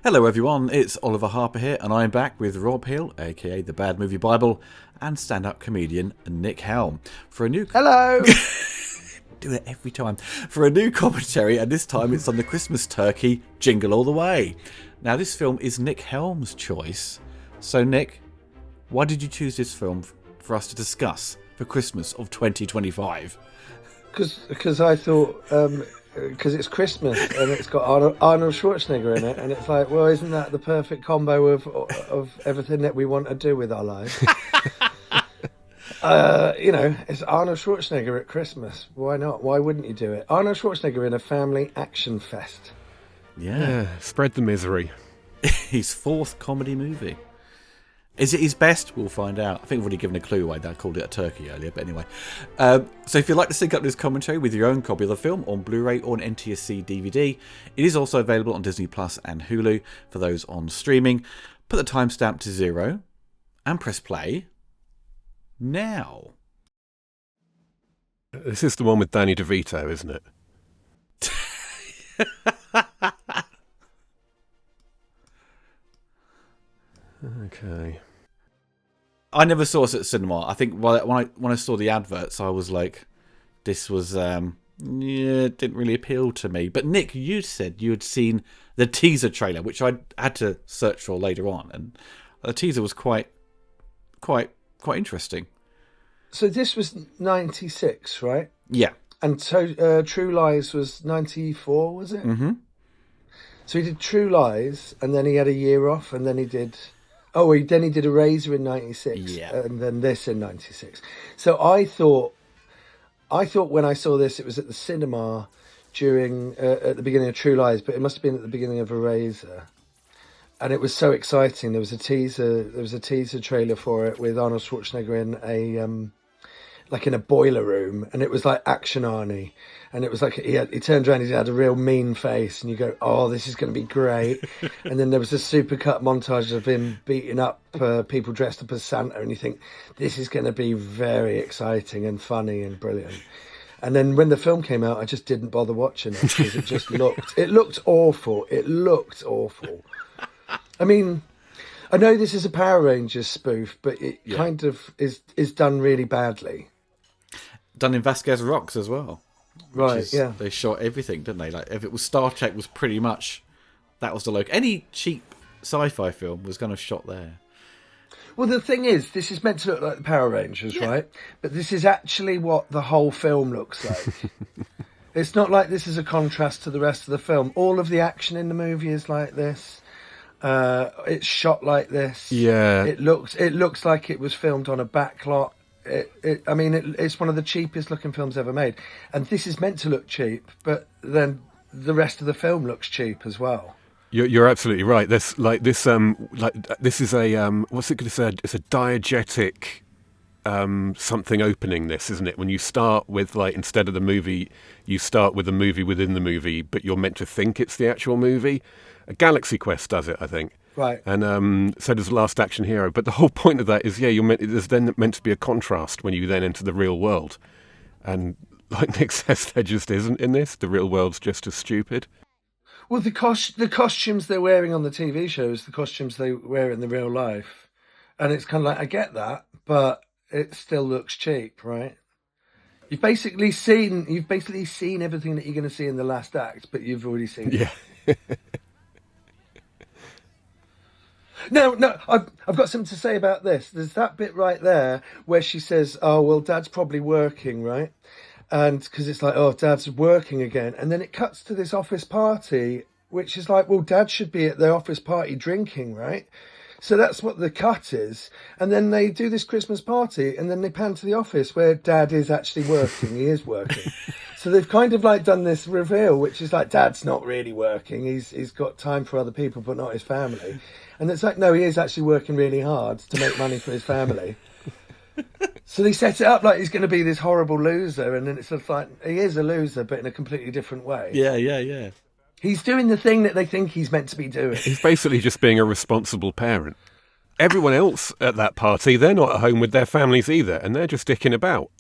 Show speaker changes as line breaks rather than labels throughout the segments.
Hello everyone, it's Oliver Harper here, and I'm back with Rob Hill, aka the Bad Movie Bible, and stand-up comedian Nick Helm for a new...
Hello!
Do it every time. For a new commentary, and this time it's on the Christmas turkey, Jingle All The Way. Now this film is Nick Helm's choice. So Nick, why did you choose this film for us to discuss for Christmas of 2025?
Because I thought... because it's Christmas and it's got Arnold Schwarzenegger in it, and it's like, well, isn't that the perfect combo of everything that we want to do with our lives? It's Arnold Schwarzenegger at Christmas. Why not? Why wouldn't you do it? Arnold Schwarzenegger in a family action fest.
Yeah,
spread the misery.
His fourth comedy movie. Is it his best? We'll find out. I think we've already given a clue away. I called it a turkey earlier, but anyway. So if you'd like to sync up this commentary with your own copy of the film on Blu-ray or an NTSC DVD, it is also available on Disney Plus and Hulu for those on streaming. Put the timestamp to 0 and press play now.
This is the one with Danny DeVito, isn't it? Okay.
I never saw it at cinema. I think when I saw the adverts, I was like, this was it didn't really appeal to me. But Nick, you said you had seen the teaser trailer, which I had to search for later on, and the teaser was quite interesting.
So this was 96, right?
Yeah.
And so True Lies was 94, was it?
Mm-hmm.
So he did True Lies, and then he had a year off, and then he did... then he did Eraser in 96,
yeah,
and then this in 96. So I thought when I saw this, it was at the cinema during at the beginning of True Lies, but it must have been at the beginning of Eraser, and it was so exciting. There was a teaser trailer for it with Arnold Schwarzenegger in in a boiler room, and it was like Action Arnie. And it was like he turned around, he had a real mean face, and you go, oh, this is going to be great. And then there was a supercut montage of him beating up people dressed up as Santa, and you think, this is going to be very exciting and funny and brilliant. And then when the film came out, I just didn't bother watching it, because it just looked awful. It looked awful. I mean, I know this is a Power Rangers spoof, but it kind of is done really badly.
Done in Vasquez Rocks as well.
Right, yeah.
They shot everything, didn't they? Like, if it was Star Trek, was pretty much that was the look. Any cheap sci-fi film was kind of shot there.
Well, the thing is, this is meant to look like the Power Rangers, right? But this is actually what the whole film looks like. It's not like this is a contrast to the rest of the film. All of the action in the movie is like this. It's shot like this.
Yeah.
It looks like it was filmed on a backlot. It's one of the cheapest looking films ever made, and this is meant to look cheap, but then the rest of the film looks cheap as well.
You're absolutely right. This is a what's it going to say? It's a diegetic something opening. This, isn't it? When you start with instead of the movie, you start with the movie within the movie, but you're meant to think it's the actual movie. A Galaxy Quest does it, I think.
Right.
And so does Last Action Hero. But the whole point of that is, there's then meant to be a contrast when you then enter the real world. And like Nick says, there just isn't in this. The real world's just as stupid.
Well, the costumes they're wearing on the TV shows, the costumes they wear in the real life. And it's kind of like, I get that, but it still looks cheap, right? You've basically seen everything that you're going to see in the last act, but you've already seen it.
Yeah.
No, I've got something to say about this. There's that bit right there where she says, oh, well, Dad's probably working, right? And because it's like, oh, Dad's working again. And then it cuts to this office party, which is like, well, Dad should be at the office party drinking, right? So that's what the cut is. And then they do this Christmas party, and then they pan to the office where Dad is actually working. He is working. So they've kind of done this reveal, which is like, Dad's not really working. He's got time for other people, but not his family. And it's like, no, he is actually working really hard to make money for his family. So they set it up like he's going to be this horrible loser, and then it's sort of like, he is a loser, but in a completely different way.
Yeah.
He's doing the thing that they think he's meant to be doing.
He's basically just being a responsible parent. Everyone else at that party, they're not at home with their families either, and they're just dicking about.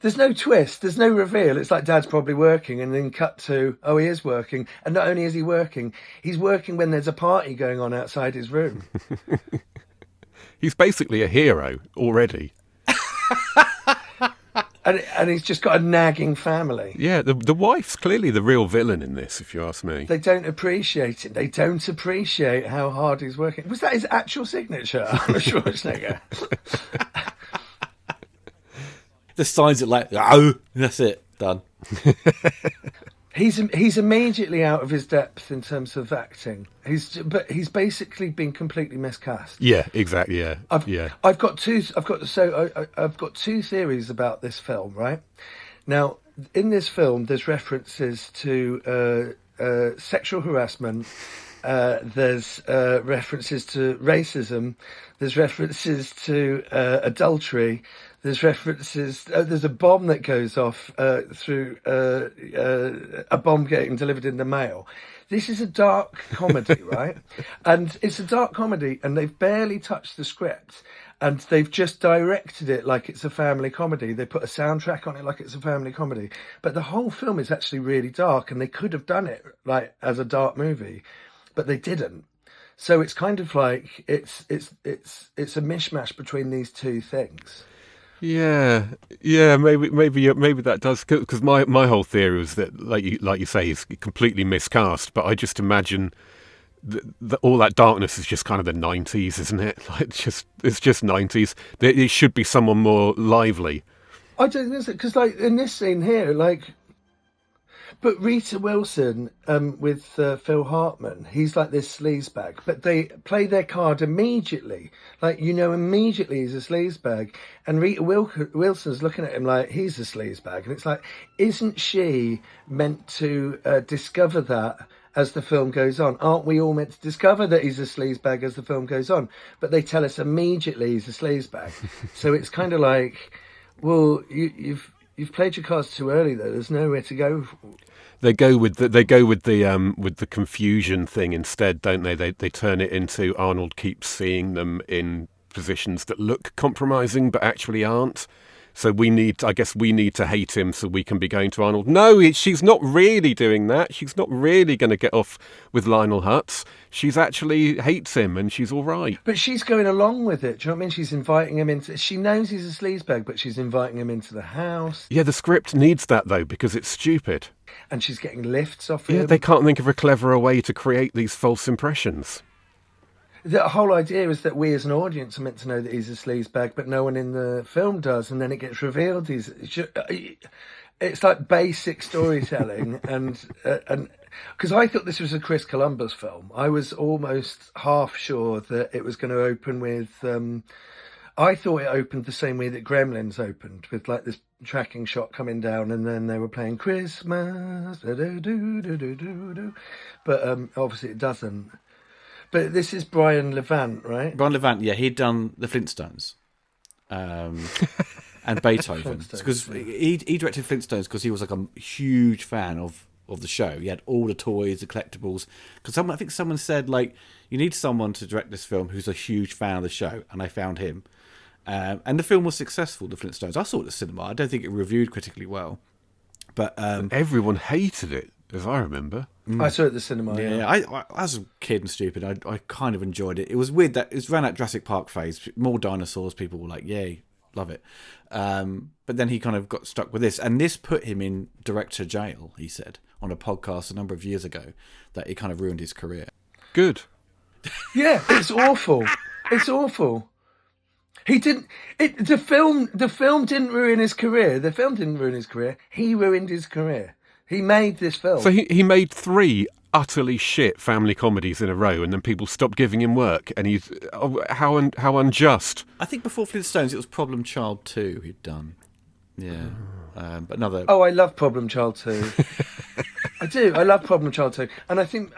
There's no twist. There's no reveal. It's like Dad's probably working, and then cut to, oh, he is working. And not only is he working, he's working when there's a party going on outside his room.
He's basically a hero already.
And he's just got a nagging family.
Yeah, the wife's clearly the real villain in this, if you ask me.
They don't appreciate it. They don't appreciate how hard he's working. Was that his actual signature, Arnold Schwarzenegger?
The signs it like, oh, that's it, done.
He's immediately out of his depth in terms of acting. He's basically been completely miscast.
Yeah, exactly. Yeah,
I've got two theories about this film. Right now, in this film, there's references to sexual harassment. There's references to racism. There's references to adultery. There's references. There's a bomb that goes off through a bomb getting delivered in the mail. This is a dark comedy, right? And it's a dark comedy, and they've barely touched the script, and they've just directed it like it's a family comedy. They put a soundtrack on it like it's a family comedy, but the whole film is actually really dark, and they could have done it like as a dark movie, but they didn't. So it's kind of like it's a mishmash between these two things.
Yeah, maybe that does, because my whole theory was that, like you say, he's completely miscast. But I just imagine that all that darkness is just kind of the 90s, isn't it? Like it's just 90s. It should be someone more lively.
I don't think so, because like in this scene here, like. But Rita Wilson with Phil Hartman, he's like this sleazebag, but they play their card immediately. Like, immediately he's a sleazebag. And Rita Wilson's looking at him like he's a sleazebag. And it's like, isn't she meant to discover that as the film goes on? Aren't we all meant to discover that he's a sleazebag as the film goes on? But they tell us immediately he's a sleazebag. So it's kind of like, well, you've played your cards too early, though. There's nowhere to go.
They go with the confusion thing instead, don't they? They turn it into Arnold keeps seeing them in positions that look compromising but actually aren't. So I guess we need to hate him so we can be going to Arnold. No, she's not really doing that. She's not really going to get off with Lionel Hutz. She's actually hates him and she's all right.
But she's going along with it. Do you know what I mean? She's inviting him into... She knows he's a sleazebag, but she's inviting him into the house.
Yeah, the script needs that, though, because it's stupid.
And she's getting lifts off him.
Yeah, they can't think of a cleverer way to create these false impressions.
The whole idea is that we as an audience are meant to know that he's a sleazebag, but no one in the film does, and then it gets revealed it's like basic storytelling. and because I thought this was a Chris Columbus film. I was almost half sure that it was going to open with I thought it opened the same way that Gremlins opened, with like this tracking shot coming down, and then they were playing Christmas, but obviously it doesn't. But this is Brian Levant, right?
Brian Levant, yeah, he'd done the Flintstones, and Beethoven, because he directed Flintstones because he was like a huge fan of the show. He had all the toys, the collectibles. Because I think someone said, like, you need someone to direct this film who's a huge fan of the show, and I found him. And the film was successful, the Flintstones. I saw it at the cinema. I don't think it reviewed critically well, but
everyone hated it, as I remember.
I saw it at the cinema.
Yeah. I as a kid and stupid, I kind of enjoyed it. It was weird that it ran that Jurassic Park phase. More dinosaurs, people were like, yay, love it. But then he kind of got stuck with this, and this put him in director jail, he said, on a podcast a number of years ago, that it kind of ruined his career.
Good.
Yeah, it's awful. It's awful. He didn't. The film didn't ruin his career. The film didn't ruin his career. He ruined his career. He made this film.
So he made 3 utterly shit family comedies in a row, and then people stopped giving him work. And he's how unjust.
I think before Flintstones, it was Problem Child 2 he'd done. Yeah, but another.
Oh, I love Problem Child 2. I do. I love Problem Child 2. And I think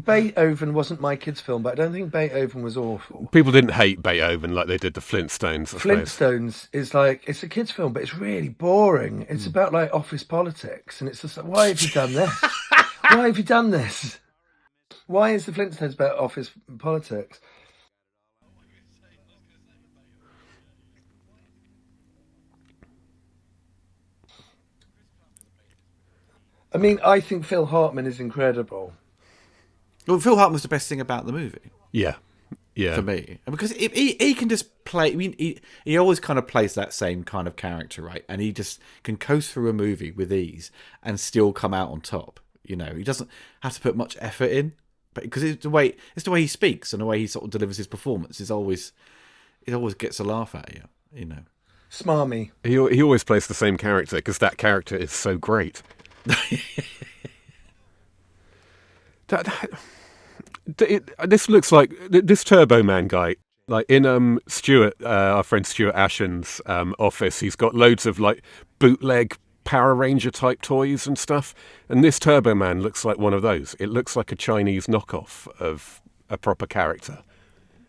Beethoven wasn't my kids' film, but I don't think Beethoven was awful.
People didn't hate Beethoven like they did the Flintstones, I suppose.
Flintstones is like, it's a kids' film, but it's really boring. It's about like office politics, and it's just like, why have you done this? Why have you done this? Why is the Flintstones about office politics? I mean, I think Phil Hartman is incredible.
Well, Phil Hartman was the best thing about the movie.
Yeah. Yeah.
For me, and because he can just play. I mean, he always kind of plays that same kind of character, right? And he just can coast through a movie with ease and still come out on top. You know, he doesn't have to put much effort in, but because it's the way he speaks and the way he sort of delivers his performance it always gets a laugh at you. You know,
Smarmy.
He always plays the same character because that character is so great. This looks like this Turbo Man guy, like in Stuart, our friend Stuart Ashen's office. He's got loads of like bootleg Power Ranger type toys and stuff, and this Turbo Man looks like one of those. It looks like a Chinese knockoff of a proper character.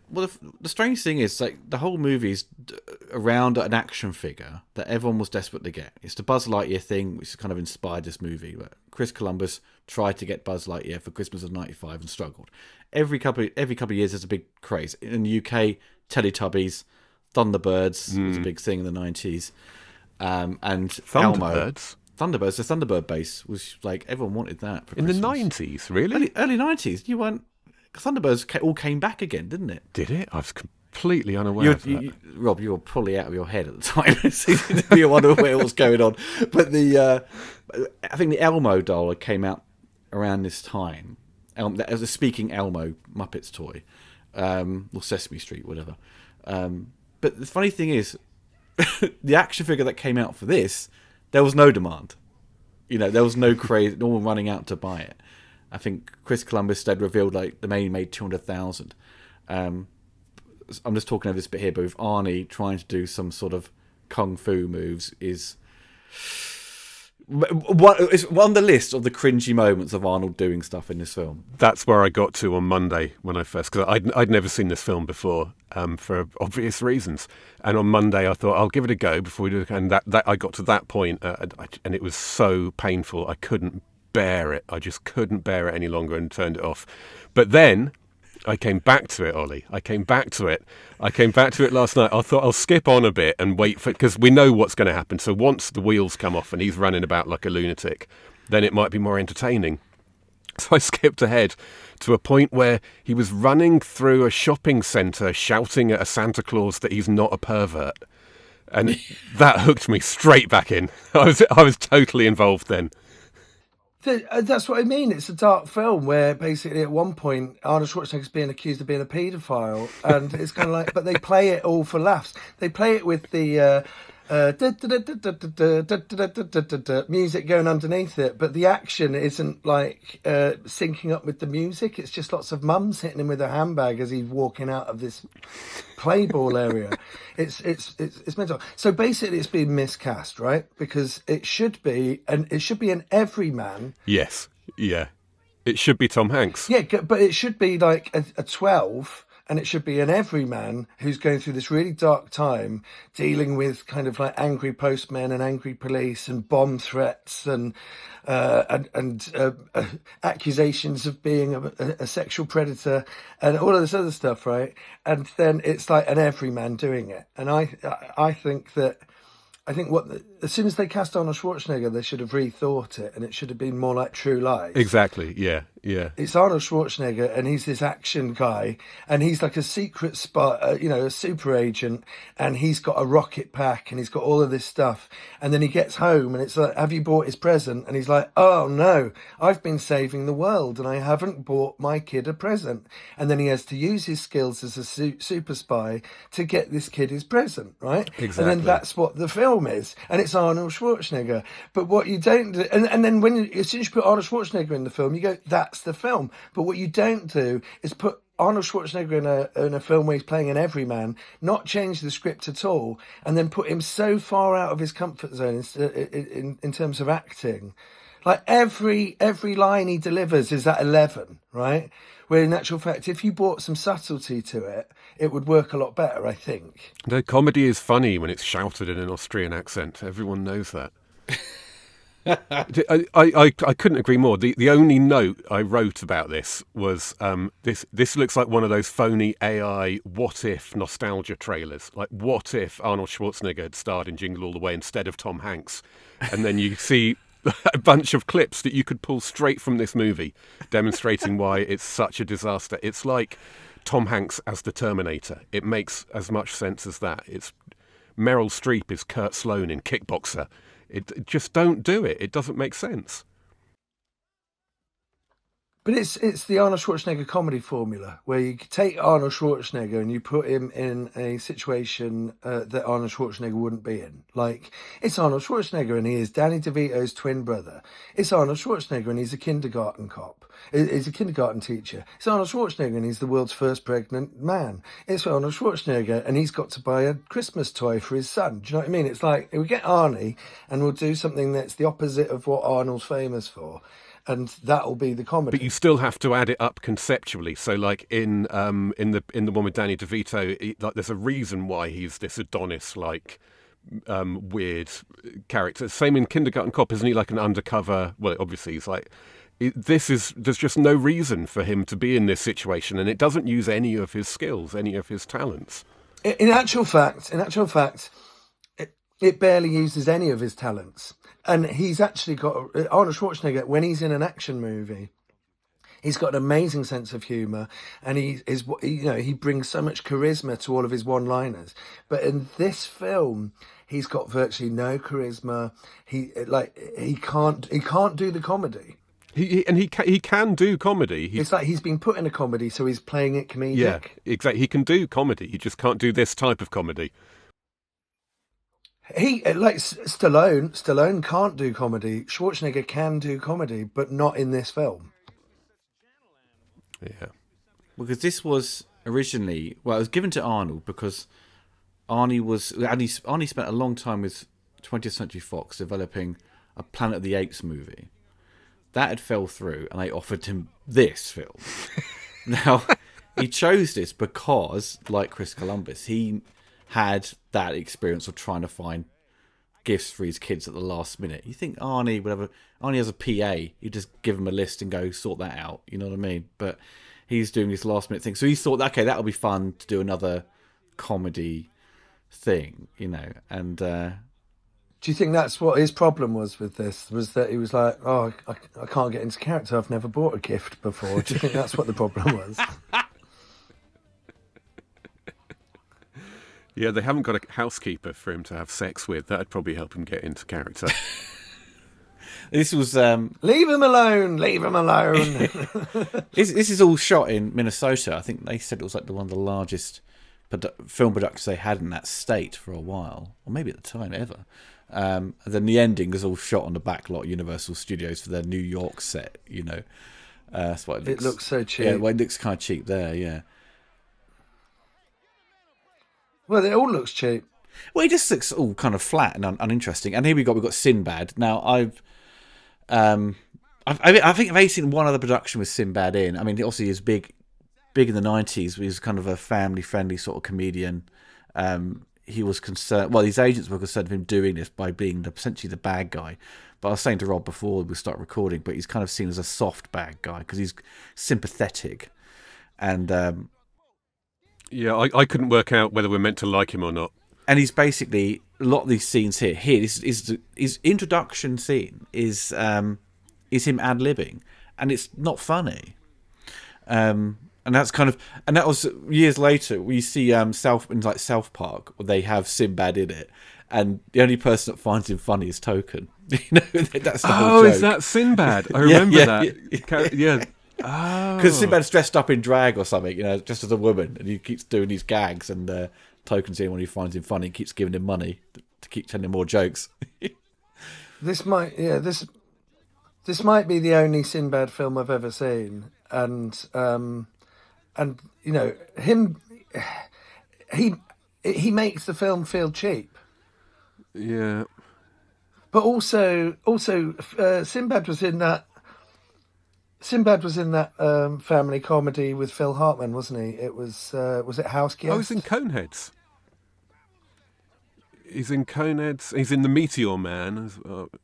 well, the strange thing is, like, the whole movie's around an action figure that everyone was desperate to get. It's the Buzz Lightyear thing, which kind of inspired this movie. But Chris Columbus tried to get Buzz Lightyear for Christmas of '95 and struggled. Every couple of years, there's a big craze in the UK. Teletubbies, Thunderbirds was a big thing in the '90s, and
Thunderbirds.
Thunderbirds, the Thunderbird base was like everyone wanted that for
In
Christmas.
the 90s, really?
Early '90s. You weren't. Thunderbirds all came back again, didn't it?
Did it? I was completely unaware of that.
Rob, you were probably out of your head at the time. You were unaware what was going on. But I think the Elmo doll came out around this time. That was a speaking Elmo Muppets toy, or Sesame Street, whatever. But the funny thing is, the action figure that came out for this, there was no demand. You know, there was no craze, no one running out to buy it. I think Chris Columbus instead revealed like the main made 200,000. I'm just talking over this bit here, but with Arnie trying to do some sort of kung fu moves is on the list of the cringy moments of Arnold doing stuff in this film.
That's where I got to on Monday when I first, because I'd never seen this film before for obvious reasons. And on Monday I thought I'll give it a go before we do it. And that I got to that point, and it was so painful. I couldn't bear it. I just couldn't bear it any longer and turned it off. But then I came back to it, Ollie. I came back to it last night. I thought I'll skip on a bit and wait for, because we know what's going to happen. So once the wheels come off and he's running about like a lunatic, then it might be more entertaining. So I skipped ahead to a point where he was running through a shopping centre shouting at a Santa Claus that he's not a pervert. And that hooked me straight back in. I was totally involved then.
That's what I mean. It's a dark film where basically at one point Arnold Schwarzenegger's being accused of being a paedophile, and it's kind of like, but they play it all for laughs. They play it with the music going underneath it, but the action isn't like syncing up with the music. It's just lots of mums hitting him with a handbag as he's walking out of this play ball area. It's mental. So basically, it's been miscast, right? Because it should be an everyman.
Yes, yeah, it should be Tom Hanks.
Yeah, but it should be like a 12. And it should be an everyman who's going through this really dark time, dealing with kind of like angry postmen and angry police and bomb threats and accusations of being a sexual predator and all of this other stuff, right? And then it's like an everyman doing it. And I think as soon as they cast Arnold Schwarzenegger, they should have rethought it, and it should have been more like True Lies.
Exactly, yeah.
It's Arnold Schwarzenegger, and he's this action guy, and he's like a secret spy, a super agent, and he's got a rocket pack, and he's got all of this stuff, and then he gets home, and it's like, have you bought his present? And he's like, oh no, I've been saving the world, and I haven't bought my kid a present. And then he has to use his skills as a super spy to get this kid his present, right?
Exactly.
And then that's what the film is, and it's Arnold Schwarzenegger. But what you don't do, and then as soon as you put Arnold Schwarzenegger in the film, you go, that's the film. But what you don't do is put Arnold Schwarzenegger in a film where he's playing an everyman, not change the script at all, and then put him so far out of his comfort zone in terms of acting. Like every line he delivers is at 11, right? Where in actual fact, if you brought some subtlety to it, it would work a lot better, I think.
The comedy is funny when it's shouted in an Austrian accent. Everyone knows that. I couldn't agree more. The only note I wrote about this was this looks like one of those phony AI what if nostalgia trailers. Like, what if Arnold Schwarzenegger had starred in Jingle All The Way instead of Tom Hanks? And then you see a bunch of clips that you could pull straight from this movie, demonstrating why it's such a disaster. It's like Tom Hanks as the Terminator. It makes as much sense as that. It's Meryl Streep is Kurt Sloan in Kickboxer. Just don't do it. It doesn't make sense.
But it's the Arnold Schwarzenegger comedy formula, where you take Arnold Schwarzenegger and you put him in a situation that Arnold Schwarzenegger wouldn't be in. Like, it's Arnold Schwarzenegger and he is Danny DeVito's twin brother. It's Arnold Schwarzenegger and he's a kindergarten cop. He's a kindergarten teacher. It's Arnold Schwarzenegger and he's the world's first pregnant man. It's Arnold Schwarzenegger and he's got to buy a Christmas toy for his son. Do you know what I mean? It's like, we get Arnie and we'll do something that's the opposite of what Arnold's famous for. And that'll be the comedy.
But you still have to add it up conceptually. So, like in the one with Danny DeVito, like there's a reason why he's this Adonis-like weird character. Same in Kindergarten Cop, isn't he? Like an undercover. Well, obviously he's like. There's just no reason for him to be in this situation, and it doesn't use any of his skills, any of his talents.
In actual fact, it barely uses any of his talents. And he's actually got Arnold Schwarzenegger, when he's in an action movie, he's got an amazing sense of humour, and he brings so much charisma to all of his one-liners. But in this film, he's got virtually no charisma. He can't do the comedy.
He can do comedy.
It's like he's been put in a comedy, so he's playing it comedic.
Yeah, exactly. He can do comedy. He just can't do this type of comedy.
He like Stallone can't do comedy. Schwarzenegger can do comedy, but not in this film.
Yeah,
because this was originally, well, it was given to Arnold because Arnie spent a long time with 20th Century Fox developing a Planet of the Apes movie. That had fell through, and they offered him this film. Now, he chose this because, like Chris Columbus, he had that experience of trying to find gifts for his kids at the last minute. You think Arnie has a PA, you just give him a list and go sort that out, you know what I mean? But he's doing this last minute thing. So he thought, okay, that'll be fun to do another comedy thing, you know. And
do you think that's what his problem was with this? Was that he was like, oh, I can't get into character, I've never bought a gift before. Do you think that's what the problem was?
Yeah, they haven't got a housekeeper for him to have sex with. That'd probably help him get into character.
this was
leave him alone.
This is all shot in Minnesota. I think they said it was like one of the largest film productions they had in that state for a while, or maybe at the time ever. And then the ending was all shot on the back lot, Universal Studios, for their New York set. You know, that's why
it looks so cheap.
Yeah, well, it looks kind of cheap there. Yeah.
Well, it all looks cheap.
Well, it just looks all kind of flat and uninteresting. And here we've got Sinbad. Now, I think I've only seen one other production with Sinbad in. I mean, obviously he was big in the 90s. He was kind of a family-friendly sort of comedian. He was concerned. Well, his agents were concerned of him doing this by being essentially the bad guy. But I was saying to Rob before we start recording, but he's kind of seen as a soft bad guy because he's sympathetic and.
Yeah, I couldn't work out whether we're meant to like him or not.
And he's basically, a lot of these scenes here, his introduction scene is him ad-libbing, and it's not funny. And that's kind of, and that was years later. We see South Park, where they have Sinbad in it, and the only person that finds him funny is Token. You know, that's the whole joke.
Is that Sinbad? I remember that. Yeah.
Because Sinbad's dressed up in drag or something, you know, just as a woman, and he keeps doing these gags, and Token's the only one who finds him funny and keeps giving him money to keep telling him more jokes.
This might be the only Sinbad film I've ever seen, and you know him, he makes the film feel cheap.
Yeah,
but also Sinbad was in that. Sinbad was in that family comedy with Phil Hartman, wasn't he? It was it House Guest?
Oh, he's in Coneheads. He's in Coneheads. He's in The Meteor Man.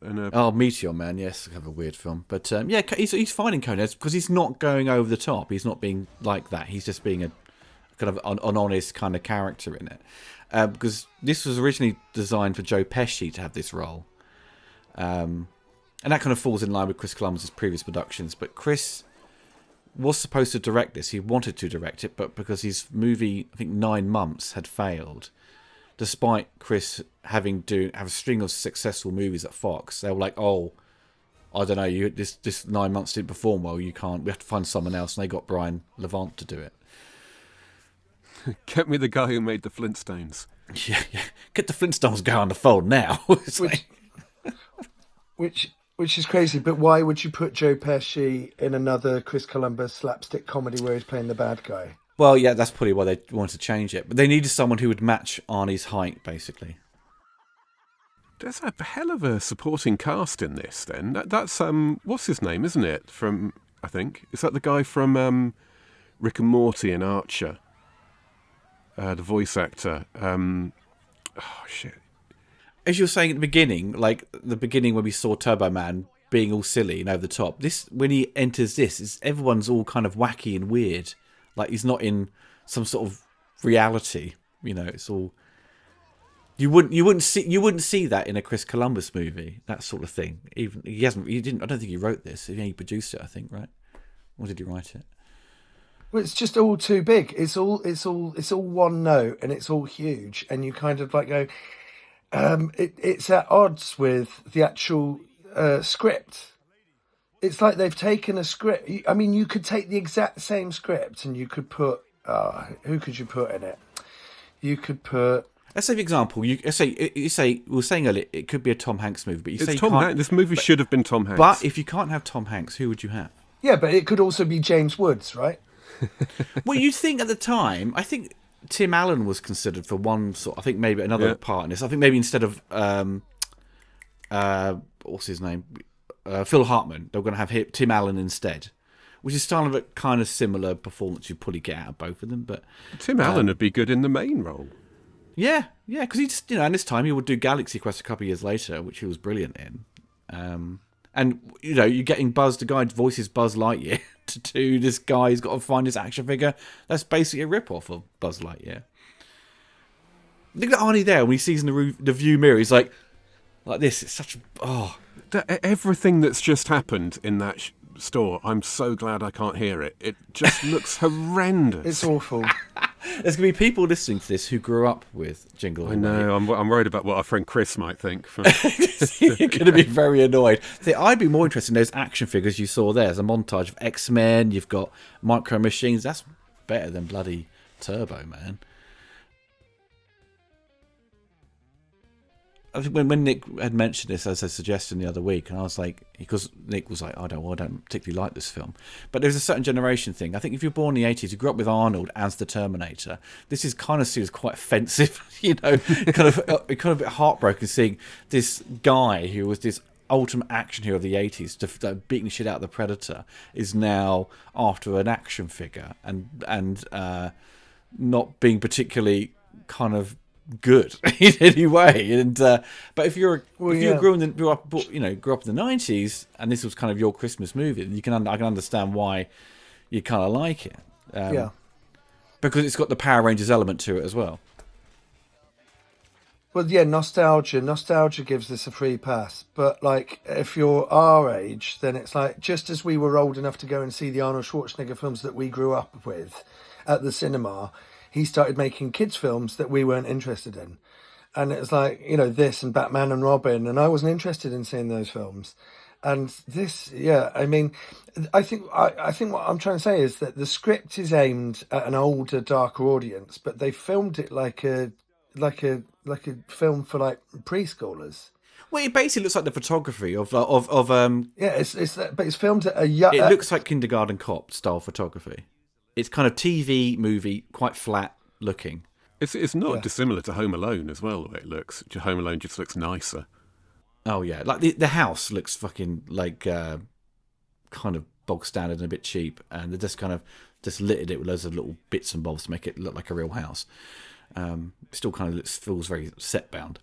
Meteor Man, yes, kind of a weird film. But he's fine in Coneheads because he's not going over the top. He's not being like that. He's just being a kind of an honest kind of character in it. Because this was originally designed for Joe Pesci to have this role. And that kind of falls in line with Chris Columbus' previous productions. But Chris was supposed to direct this. He wanted to direct it, but because his movie, I think 9 Months, had failed, despite Chris having have a string of successful movies at Fox, they were like, "Oh, I don't know, this 9 months didn't perform well. You can't. We have to find someone else." And they got Brian Levant to do it.
Get me the guy who made the Flintstones.
Yeah. Get the Flintstones guy on the phone now.
Which is crazy, but why would you put Joe Pesci in another Chris Columbus slapstick comedy where he's playing the bad guy?
Well, yeah, that's probably why they wanted to change it. But they needed someone who would match Arnie's height, basically.
There's a hell of a supporting cast in this, then. That's, what's his name, isn't it? From, I think. Is that the guy from Rick and Morty and Archer? The voice actor. Oh, shit.
As you were saying at the beginning, like the beginning when we saw Turbo Man being all silly and over the top, this, when he enters this, everyone's all kind of wacky and weird. Like he's not in some sort of reality. You know, it's all... You wouldn't see that in a Chris Columbus movie, that sort of thing. Even he didn't. I don't think he wrote this. He produced it, I think, right? Or did he write it?
Well, it's just all too big. It's all one note, and it's all huge, and you kind of like go. It's at odds with the actual script. It's like they've taken a script. I mean, you could take the exact same script, and you could put. Who could you put in it? You could put.
Let's say, for example, you say we were saying earlier it could be a Tom Hanks movie, but
it's Tom Hanks. This movie should have been Tom Hanks.
But if you can't have Tom Hanks, who would you have?
Yeah, but it could also be James Woods, right?
Well, you'd think at the time. I think Tim Allen was considered for one sort. I think maybe another part in this. I think maybe instead of what's his name, Phil Hartman, they were going to have Tim Allen instead, which is kind of similar performance you'd probably get out of both of them. But
Tim Allen would be good in the main role.
Yeah, because he just, and this time he would do Galaxy Quest a couple of years later, which he was brilliant in. And, you're getting the guy who voices Buzz Lightyear to do this guy who's got to find his action figure. That's basically a rip-off of Buzz Lightyear. Look at Arnie there when he sees in the view mirror. He's like this. It's such
everything that's just happened in that store, I'm so glad I can't hear it. It just looks horrendous.
It's awful.
There's going to be people listening to this who grew up with Jingle All The Way.
I know. I'm worried about what our friend Chris might think.
You're going to be very annoyed. See, I'd be more interested in those action figures you saw there. There's a montage of X-Men. You've got Micro Machines. That's better than bloody Turbo Man. I think when Nick had mentioned this as a suggestion the other week, and I was like, because Nick was like, I don't particularly like this film. But there's a certain generation thing. I think if you're born in the 80s, you grew up with Arnold as the Terminator, this is kind of seen as quite offensive, kind of a bit heartbroken seeing this guy who was this ultimate action hero of the 80s, beating the shit out of the Predator, is now after an action figure and not being particularly kind of good in any way. And but if you grew up in the 90s and this was kind of your Christmas movie, I can understand why you kind of like it. Because it's got the Power Rangers element to it as well.
Well, yeah, nostalgia gives this a free pass. But like, if you're our age, then it's like, just as we were old enough to go and see the Arnold Schwarzenegger films that we grew up with at the cinema, he started making kids' films that we weren't interested in. And it was like, this and Batman and Robin, and I wasn't interested in seeing those films. And this, I mean, I think what I'm trying to say is that the script is aimed at an older, darker audience, but they filmed it like a film for like preschoolers.
Well, it basically looks like the photography of
but it's filmed at a young.
It looks like Kindergarten Cop style photography. It's kind of TV movie, quite flat looking.
It's not dissimilar to Home Alone as well, the way it looks. Home Alone just looks nicer.
Oh yeah, like the house looks fucking like kind of bog standard and a bit cheap, and they just kind of littered it with loads of little bits and bobs to make it look like a real house. Still kind of feels very set bound.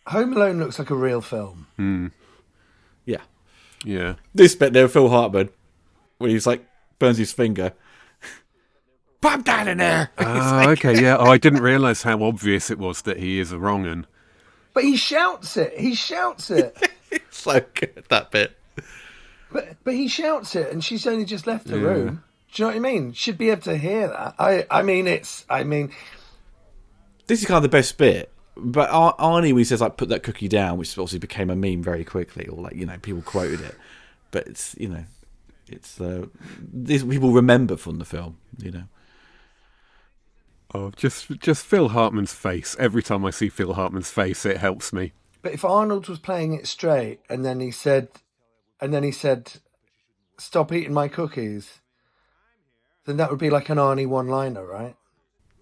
Home Alone looks like a real film.
Yeah. This bit there, Phil Hartman, when he's like burns his finger. Pop that in there.
Okay, yeah. Oh, I didn't realise how obvious it was that he is a wrong 'un.
But he shouts it. He shouts it.
So good, that bit.
But he shouts it, and she's only just left the room. Do you know what I mean? Should be able to hear that. I mean, this is
kind of the best bit. But Arnie, when he says like, "Put that cookie down," which obviously became a meme very quickly, or like, you know, people quoted it. But it's, you know, it's these people remember from the film, you know.
Oh, just Phil Hartman's face. Every time I see Phil Hartman's face, it helps me.
But if Arnold was playing it straight, and then he said, "Stop eating my cookies," then that would be like an Arnie one-liner, right?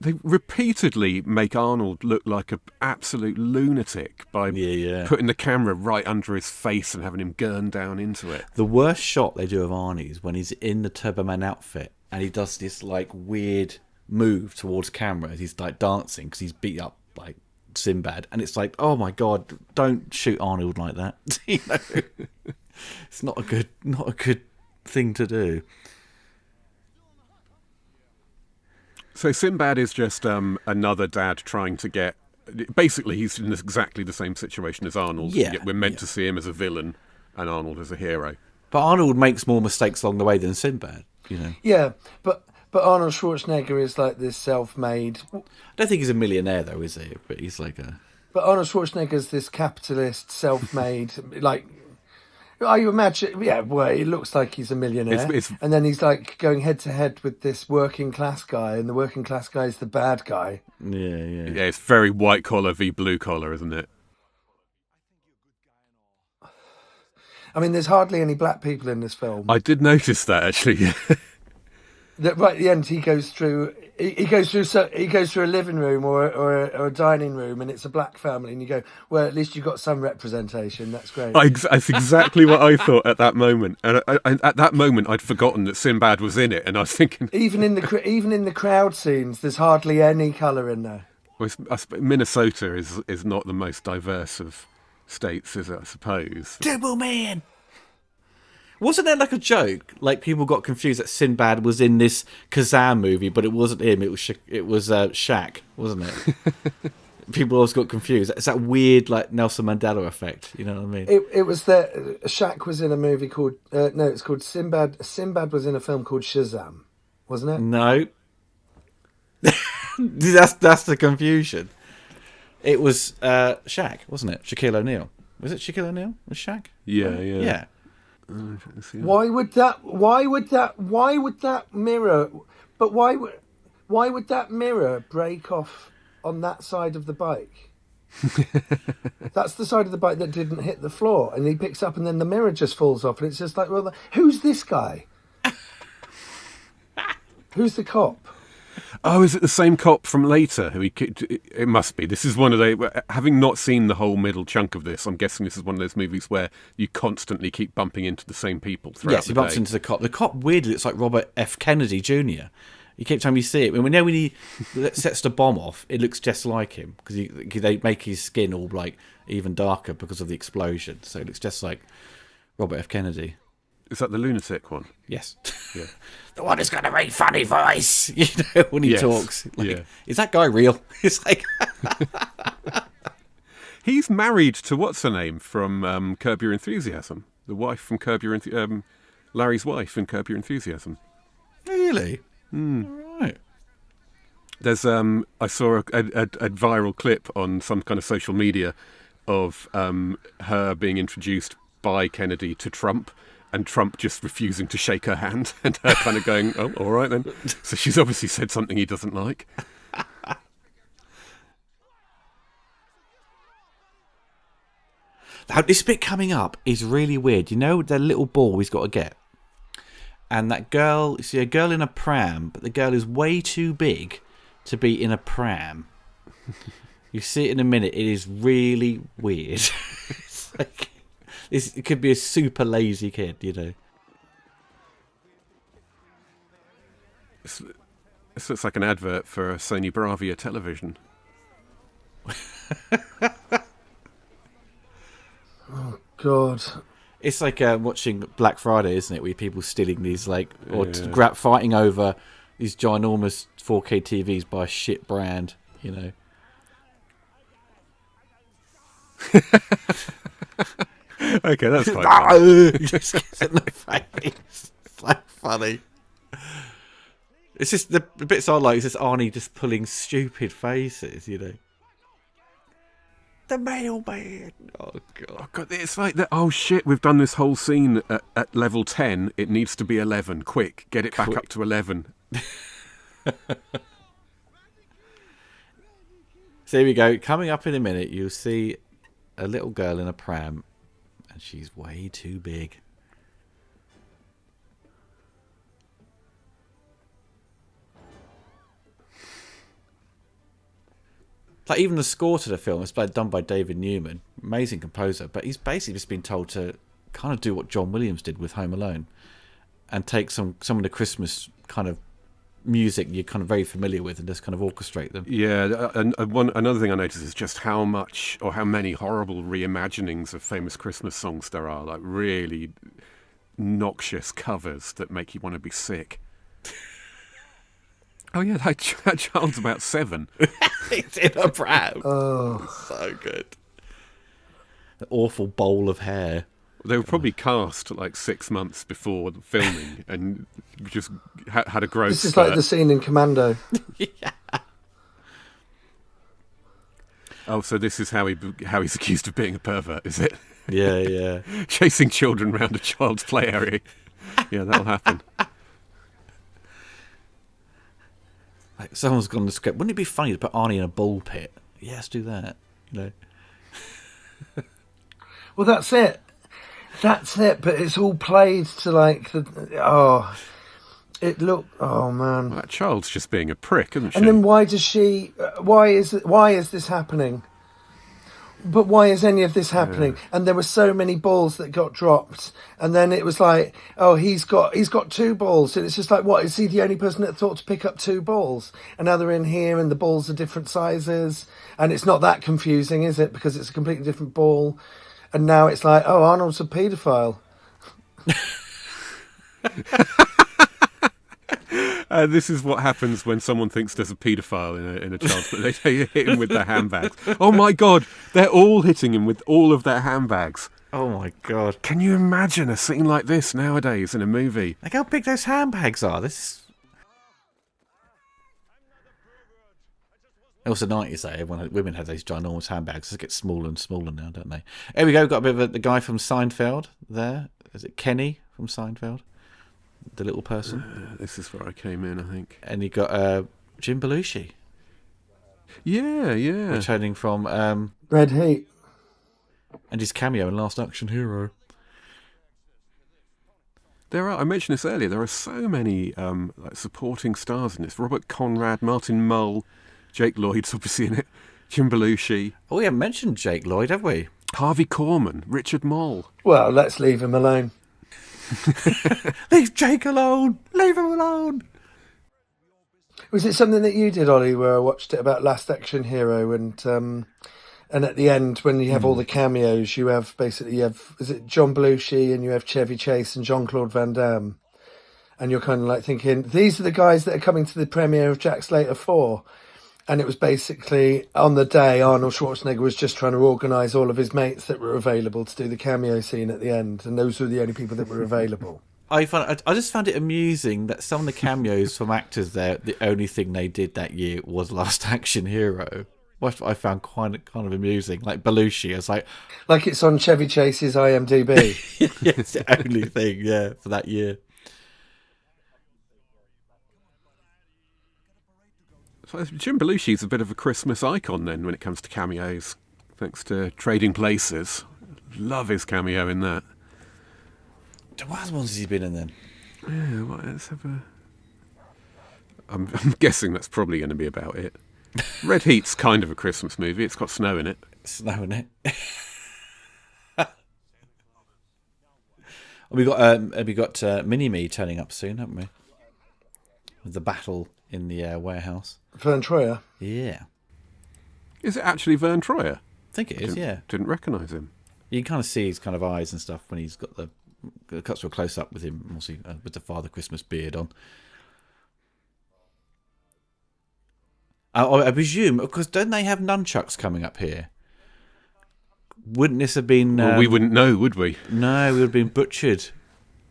They repeatedly make Arnold look like an absolute lunatic by putting the camera right under his face and having him gurn down into it.
The worst shot they do of Arnie is when he's in the Turbo Man outfit and he does this like weird move towards camera as he's like dancing because he's beat up like Sinbad, and it's like, oh my god, don't shoot Arnold like that. You know? It's not a good thing to do.
So Sinbad is just another dad trying to get... Basically, he's in exactly the same situation as Arnold.
Yeah,
Yet we're meant to see him as a villain and Arnold as a hero.
But Arnold makes more mistakes along the way than Sinbad, you know.
Yeah, but Arnold Schwarzenegger is like this self-made...
I don't think he's a millionaire, though, is he? But he's like a...
But Arnold Schwarzenegger's this capitalist, self-made, like... Oh, you imagine... Yeah, well, it looks like he's a millionaire. And then he's like going head-to-head with this working-class guy, and the working-class guy is the bad guy.
Yeah.
Yeah, it's very white-collar v blue-collar, isn't it?
I mean, there's hardly any black people in this film.
I did notice that, actually.
Right at the end, he goes through a living room or a dining room, and it's a black family, and you go, well, at least you've got some representation. That's great.
That's exactly what I thought at that moment, and at that moment, I'd forgotten that Sinbad was in it, and I was thinking,
even in the crowd scenes, there's hardly any colour in there.
Well, Minnesota is not the most diverse of states, is it, I suppose?
Double Man. Wasn't there like a joke? Like people got confused that Sinbad was in this Kazam movie, but it wasn't him. It was Shaq, wasn't it? People always got confused. It's that weird like Nelson Mandela effect. You know what I mean?
It was that Shaq was in a movie called it's called Sinbad. Sinbad was in a film called Shazam, wasn't it?
No, that's the confusion. It was Shaq, wasn't it? Shaquille O'Neal. Was it Shaquille O'Neal? Was Shaq?
Yeah.
Why would that mirror? But why would that mirror break off on that side of the bike? That's the side of the bike that didn't hit the floor, and he picks up, and then the mirror just falls off, and it's just like, well, who's this guy? Who's the cop?
Oh, is it the same cop from later? It must be. This is one of the... Having not seen the whole middle chunk of this, I'm guessing this is one of those movies where you constantly keep bumping into the same people throughout the day.
Yes, he bumps into the cop. The cop, weirdly, looks like Robert F. Kennedy Jr. You keep time you see it. When he sets the bomb off, it looks just like him, because they make his skin all like even darker because of the explosion. So it looks just like Robert F. Kennedy.
Is that the lunatic one?
Yes.
Yeah.
The one who's got a very funny voice, you know, when he talks. Like, is that guy real? It's like...
He's married to what's her name from Curb Your Enthusiasm? The wife from Curb Your Larry's wife in Curb Your Enthusiasm.
Really? All right.
There's I saw a viral clip on some kind of social media of her being introduced by Kennedy to Trump, and Trump just refusing to shake her hand, and her kind of going, oh, all right then. So she's obviously said something he doesn't like.
Now, this bit coming up is really weird. You know the little ball he's got to get? And that girl, you see a girl in a pram, but the girl is way too big to be in a pram. You see it in a minute. It is really weird. It's like... It could be a super lazy kid, you know.
This looks like an advert for a Sony Bravia television.
Oh, God.
It's like watching Black Friday, isn't it? Where people stealing these, like, or fighting over these ginormous 4K TVs by a shit brand, you know.
Okay, that's quite funny.
He just gets in the face. It's so funny. It's just the bits I like is just Arnie just pulling stupid faces, you know. The mailman. Oh god.
Oh god, it's like that. Oh shit, we've done this whole scene at level 10. It needs to be 11. Quick, get it back up to 11.
So here we go. Coming up in a minute, you'll see a little girl in a pram, and she's way too big. Like even the score to the film is done by David Newman, amazing composer, but he's basically just been told to kind of do what John Williams did with Home Alone, and take some of the Christmas kind of music you're kind of very familiar with and just kind of orchestrate them.
Yeah, and another thing I noticed is just how much or how many horrible reimaginings of famous Christmas songs there are, like really noxious covers that make you want to be sick. Oh yeah, that child's about 7.
It's in a pram.
Oh,
So good. An awful bowl of hair.
They were probably cast like 6 months before the filming, and just had a growth.
this is like the scene in Commando.
Yeah.
Oh, so this is how he's accused of being a pervert, is it?
Yeah, yeah.
Chasing children around a child's play area. Yeah, that'll happen.
Like someone's gone on the script. Wouldn't it be funny to put Arnie in a ball pit? Yes, do that. You know.
Well, that's it. That's it. But it's all played to like the. It looked. Oh man.
Well, that child's just being a prick, isn't she?
And then why does she? Why is this happening? But why is any of this happening?
Yeah.
And there were so many balls that got dropped, and then it was like, oh, he's got 2 balls, and it's just like, what, is he the only person that thought to pick up 2 balls? And now they're in here, and the balls are different sizes, and it's not that confusing, is it? Because it's a completely different ball, and now it's like, oh, Arnold's a paedophile.
This is what happens when someone thinks there's a paedophile in a child's play. They hit him with their handbags. Oh my god, they're all hitting him with all of their handbags.
Oh my god.
Can you imagine a scene like this nowadays in a movie?
Like how big those handbags are. This. It was the 90s, though. Women had those ginormous handbags. They get smaller and smaller now, don't they? Here we go. Got a bit of the guy from Seinfeld there. Is it Kenny from Seinfeld? The little person.
This is where I came in, I think.
And you got Jim Belushi.
Yeah.
Returning from...
Red Heat.
And his cameo in Last Action Hero.
I mentioned this earlier, there are so many like supporting stars in this. Robert Conrad, Martin Mull, Jake Lloyd's obviously in it, Jim Belushi.
Oh, we haven't mentioned Jake Lloyd, have we?
Harvey Korman, Richard Moll.
Well, let's leave him alone.
Leave Jake alone! Leave him alone!
Was it something that you did, Ollie, where I watched it about Last Action Hero, and at the end, when you have all the cameos, you have is it John Belushi, and you have Chevy Chase and Jean-Claude Van Damme, and you're kind of like thinking, these are the guys that are coming to the premiere of Jack Slater 4. And it was basically, on the day, Arnold Schwarzenegger was just trying to organise all of his mates that were available to do the cameo scene at the end. And those were the only people that were available.
I just found it amusing that some of the cameos from actors there, the only thing they did that year was Last Action Hero. What I found kind of amusing. Like Belushi, it's like
it's on Chevy Chase's IMDb.
yeah, it's the only thing, yeah, for that year.
So Jim Belushi's a bit of a Christmas icon then when it comes to cameos, thanks to Trading Places. Love his cameo in that.
What other ones has he been in then?
Yeah, well, let's have a... I'm guessing that's probably going to be about it. Red Heat's kind of a Christmas movie. It's got snow in it.
Snow in it. We got Mini-Me turning up soon, haven't we? With the battle in the warehouse.
Vern Troyer.
Yeah.
Is it actually Vern Troyer?
I think it is, yeah.
Didn't recognise him.
You can kind of see his kind of eyes and stuff when he's got the cuts to a close up with him, obviously, with the Father Christmas beard on. I presume, because don't they have nunchucks coming up here? Wouldn't this have been...
Well, we wouldn't know, would we?
No, we would have been butchered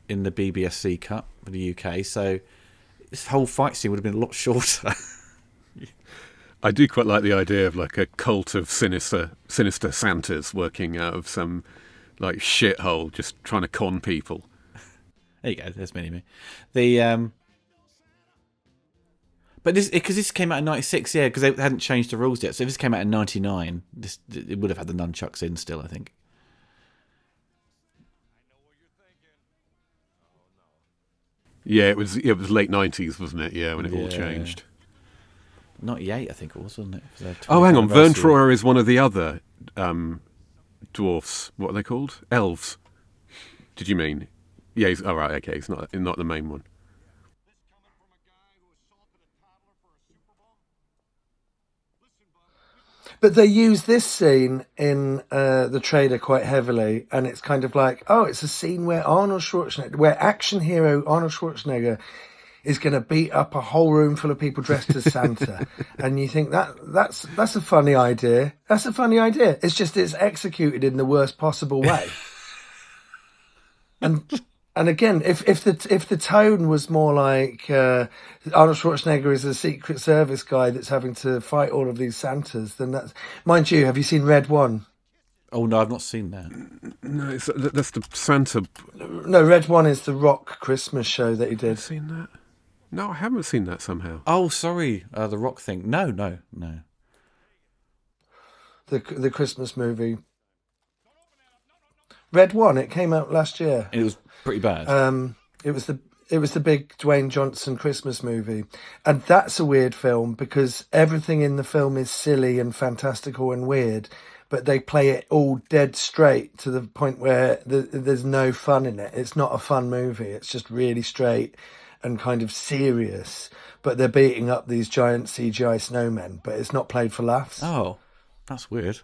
in the BBFC cut for the UK, so this whole fight scene would have been a lot shorter.
I do quite like the idea of like a cult of sinister Santas working out of some like shithole, just trying to con people.
There you go. There's many. The but because this came out in '96, yeah, because they hadn't changed the rules yet. So if this came out in '99, it would have had the nunchucks in still, I think.
Yeah, it was late '90s, wasn't it? Yeah, when it all changed.
'98, I think it was, wasn't it?
Oh, hang on. Vern Troyer is one of the other dwarfs. What are they called? Elves. Did you mean? Yeah. Right. Okay. He's not the main one.
But they use this scene in the trailer quite heavily, and it's kind of like, oh, it's a scene where where action hero Arnold Schwarzenegger is going to beat up a whole room full of people dressed as Santa, and you think that's a funny idea. That's a funny idea. It's just it's executed in the worst possible way. And again, if the tone was more like Arnold Schwarzenegger is a Secret Service guy that's having to fight all of these Santas, then that's... Mind you, have you seen Red One?
Oh no, I've not seen that.
No, that's the Santa.
No, Red One is the Rock Christmas show that he did.
Have you seen that? No, I haven't seen that somehow.
Oh, sorry, the Rock thing. No.
The Christmas movie. Red One. It came out last year.
It was pretty bad.
It was the big Dwayne Johnson Christmas movie, and that's a weird film because everything in the film is silly and fantastical and weird, but they play it all dead straight to the point where there's no fun in it. It's not a fun movie. It's just really straight and kind of serious. But they're beating up these giant CGI snowmen, but it's not played for laughs.
Oh, that's weird.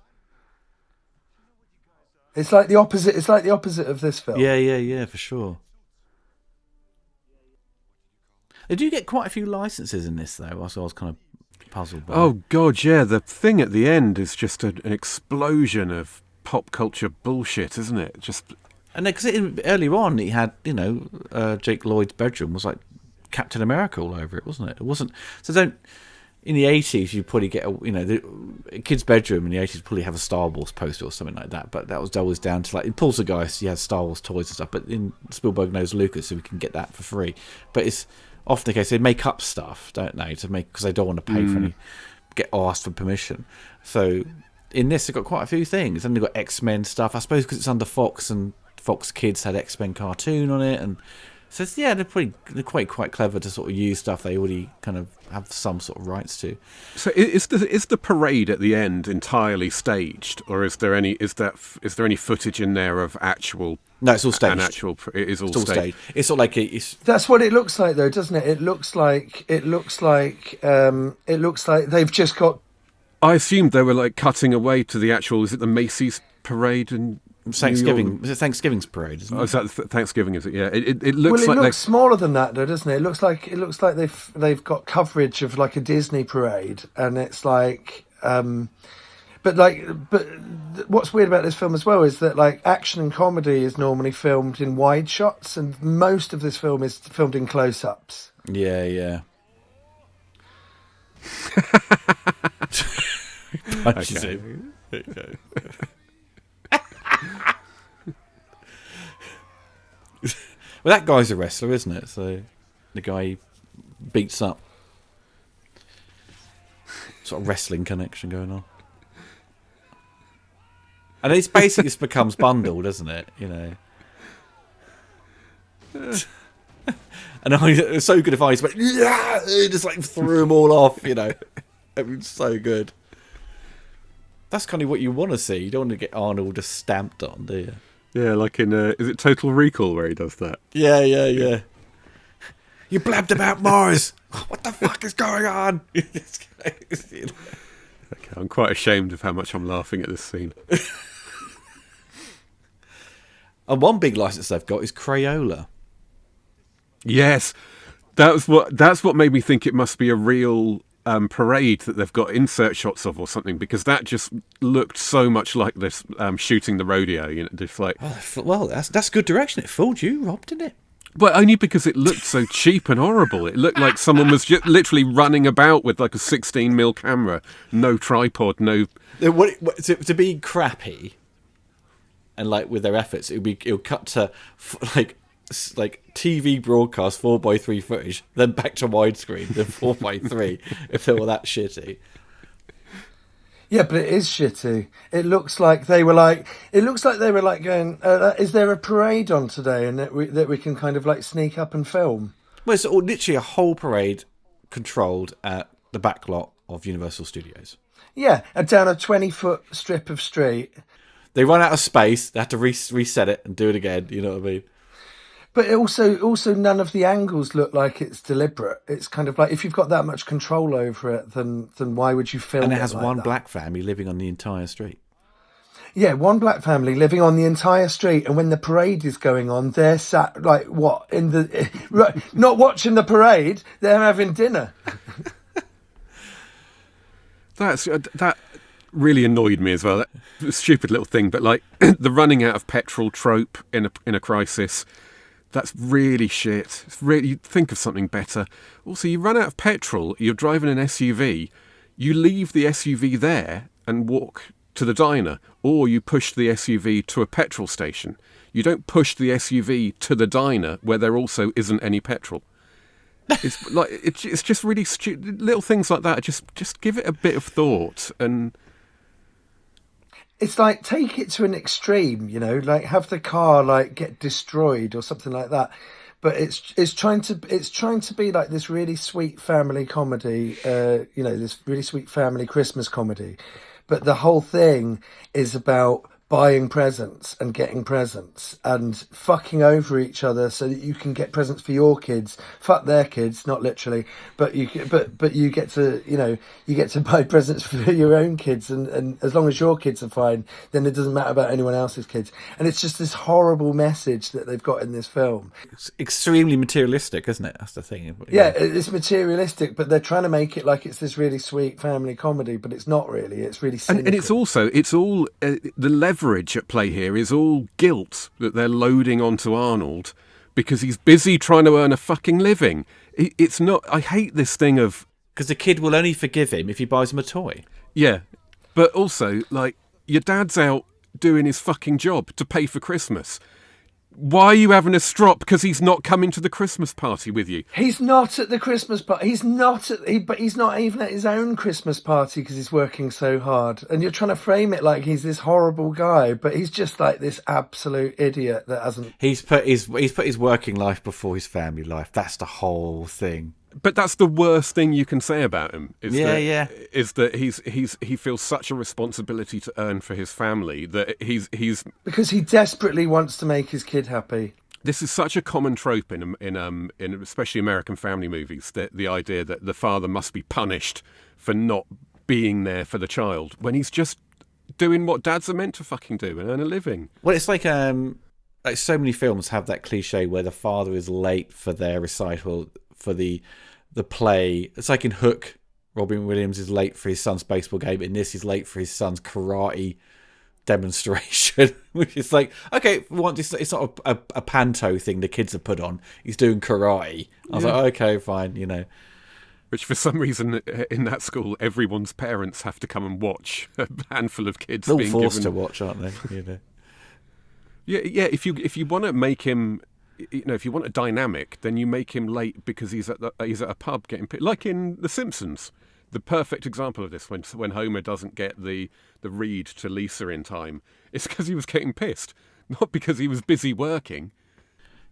It's like the opposite. It's like the opposite of this film.
Yeah, for sure. They do get quite a few licenses in this, though. So I was kind of puzzled by.
Oh God, yeah. The thing at the end is just an explosion of pop culture bullshit, isn't it? Just
and because earlier on, he had Jake Lloyd's bedroom was like Captain America all over it, wasn't it? It wasn't. So don't. In the 80s, you probably get a kid's bedroom in the 80s probably have a Star Wars poster or something like that. But that was always down to like in Poltergeist, you had Star Wars toys and stuff. But in Spielberg knows Lucas, so we can get that for free. But it's often the case they make up stuff, don't they, because they don't want to pay for any, get asked for permission. So in this, they've got quite a few things. And they've got X-Men stuff, I suppose, because it's under Fox and Fox Kids had X-Men cartoon on it, and so yeah, they're quite clever to sort of use stuff they already kind of have some sort of rights to.
So is the parade at the end entirely staged, or is there any footage in there of actual?
No, it's all staged.
It is all staged.
It's sort of like
That's what it looks like, though, doesn't it? It looks like they've just got.
I assumed they were like cutting away to the actual. Is it the Macy's parade and?
Thanksgiving. Is it Thanksgiving's parade? Isn't it?
Oh, is that Thanksgiving? Is it? Yeah. It looks
Well,
like
looks smaller than that, though, doesn't it? It looks like they've got coverage of like a Disney parade, and it's like, but what's weird about this film as well is that like action and comedy is normally filmed in wide shots, and most of this film is filmed in close-ups.
Yeah. Punches him. Okay. Well, that guy's a wrestler, isn't it? So the guy he beats up, sort of wrestling connection going on, and it's basically just becomes bundled, doesn't it? And it's so good if I just went, yeah, just like threw them all off, It's so good. That's kind of what you want to see. You don't want to get Arnold just stamped on, do you?
Yeah, like in is it Total Recall where he does that?
Yeah. You blabbed about Mars. What the fuck is going on?
Okay, I'm quite ashamed of how much I'm laughing at this scene.
And one big license they've got is Crayola.
Yes, that's what made me think it must be a real parade that they've got insert shots of or something, because that just looked so much like this shooting the rodeo, you know, just like.
Well, that's good direction. It fooled you, Rob, didn't it?
But only because it looked so cheap and horrible. It looked like someone was just literally running about with like a 16mm camera, no tripod, no.
To be crappy, and like with their efforts, it'll cut to like TV broadcast 4:3 footage, then back to widescreen, then 4:3 if they were that shitty.
Yeah, but it is shitty. It looks like they were like going, is there a parade on today, and that we can kind of like sneak up and film?
Well, it's literally a whole parade controlled at the back lot of Universal Studios.
Yeah, and down a 20-foot strip of street.
They run out of space. They have to reset it and do it again. You know what I mean?
But it also none of the angles look like it's deliberate. It's kind of like, if you've got that much control over it, then why would you film it?
And it has
like
one
that?
black family living on the entire street.
Yeah, one black family living on the entire street, and when the parade is going on, they're sat like what in the not watching the parade. They're having dinner.
That really annoyed me as well. That stupid little thing, but like the running out of petrol trope in a crisis. That's really shit. It's really, you'd think of something better. Also, you run out of petrol, you're driving an SUV, you leave the SUV there and walk to the diner, or you push the SUV to a petrol station. You don't push the SUV to the diner where there also isn't any petrol. It's like it's just really little things like that. Just give it a bit of thought and.
It's like, take it to an extreme, you know, like have the car like get destroyed or something like that. But it's trying to be like this really sweet family comedy, you know, this really sweet family Christmas comedy. But the whole thing is about buying presents and getting presents and fucking over each other so that you can get presents for your kids. Fuck their kids, not literally, but you get to, you know, you get to buy presents for your own kids, and as long as your kids are fine, then it doesn't matter about anyone else's kids. And it's just this horrible message that they've got in this film.
It's extremely materialistic, isn't it? That's the thing.
Yeah, it's materialistic, but they're trying to make it like it's this really sweet family comedy, but it's not really. It's really cynical.
And it's all the leverage at play here is all guilt that they're loading onto Arnold because he's busy trying to earn a fucking living. It's not. I hate this thing of
because the kid will only forgive him if he buys him a toy.
Yeah, but also like your dad's out doing his fucking job to pay for Christmas. Why are you having a strop because he's not coming to the Christmas party with you?
He's not at the Christmas party. He's not even at his own Christmas party because he's working so hard. And you're trying to frame it like he's this horrible guy, but he's just like this absolute idiot that hasn't.
He's put his working life before his family life. That's the whole thing.
But that's the worst thing you can say about him. Is that he feels such a responsibility to earn for his family that he's
because he desperately wants to make his kid happy.
This is such a common trope in especially American family movies, that the idea that the father must be punished for not being there for the child when he's just doing what dads are meant to fucking do and earn a living.
Well, it's like so many films have that cliche where the father is late for their recital for the play. It's like in Hook, Robin Williams is late for his son's baseball game. In this, he's late for his son's karate demonstration, which is like, okay, it's not a panto thing the kids have put on. He's doing karate. I was like, okay, fine, you know.
Which for some reason in that school, everyone's parents have to come and watch a handful of kids.
They're all
being
forced
given...
to watch, aren't they? You know.
Yeah. If you want to make him, you know, if you want a dynamic, then you make him late because he's at a pub getting like in The Simpsons. The perfect example of this, when Homer doesn't get the read to Lisa in time, it's because he was getting pissed, not because he was busy working.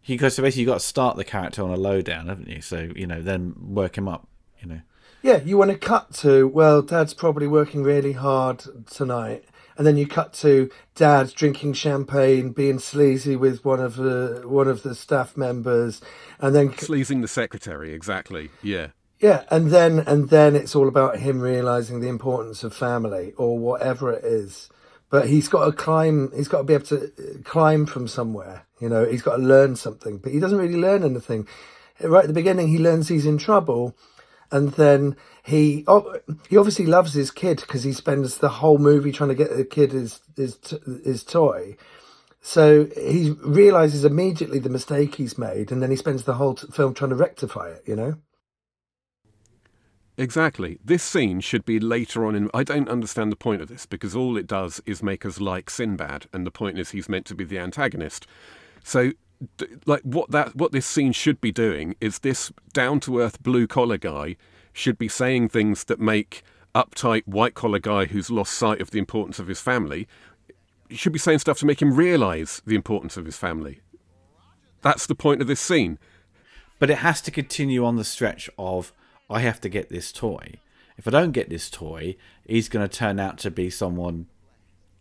So basically, you've got to start the character on a lowdown, haven't you? So, you know, then work him up, you know.
Yeah, you want to cut to, well, Dad's probably working really hard tonight. And then you cut to Dad drinking champagne, being sleazy with one of the staff members, and then
sleazing the secretary, exactly. Yeah.
Yeah, and then it's all about him realizing the importance of family or whatever it is. But he's got to climb. He's got to be able to climb from somewhere. You know, he's got to learn something, but he doesn't really learn anything. Right at the beginning, he learns he's in trouble. and then he obviously loves his kid because he spends the whole movie trying to get the kid his toy. So he realizes immediately the mistake he's made, and then he spends the whole film trying to rectify it. You know.
Exactly. This scene should be later on in... I don't understand the point of this, because all it does is make us like Sinbad, and the point is he's meant to be the antagonist. So, what this scene should be doing is this down-to-earth blue-collar guy should be saying things that make uptight white-collar guy who's lost sight of the importance of his family, he should be saying stuff to make him realise the importance of his family. That's the point of this scene.
But it has to continue on the stretch of, I have to get this toy. If I don't get this toy, he's going to turn out to be someone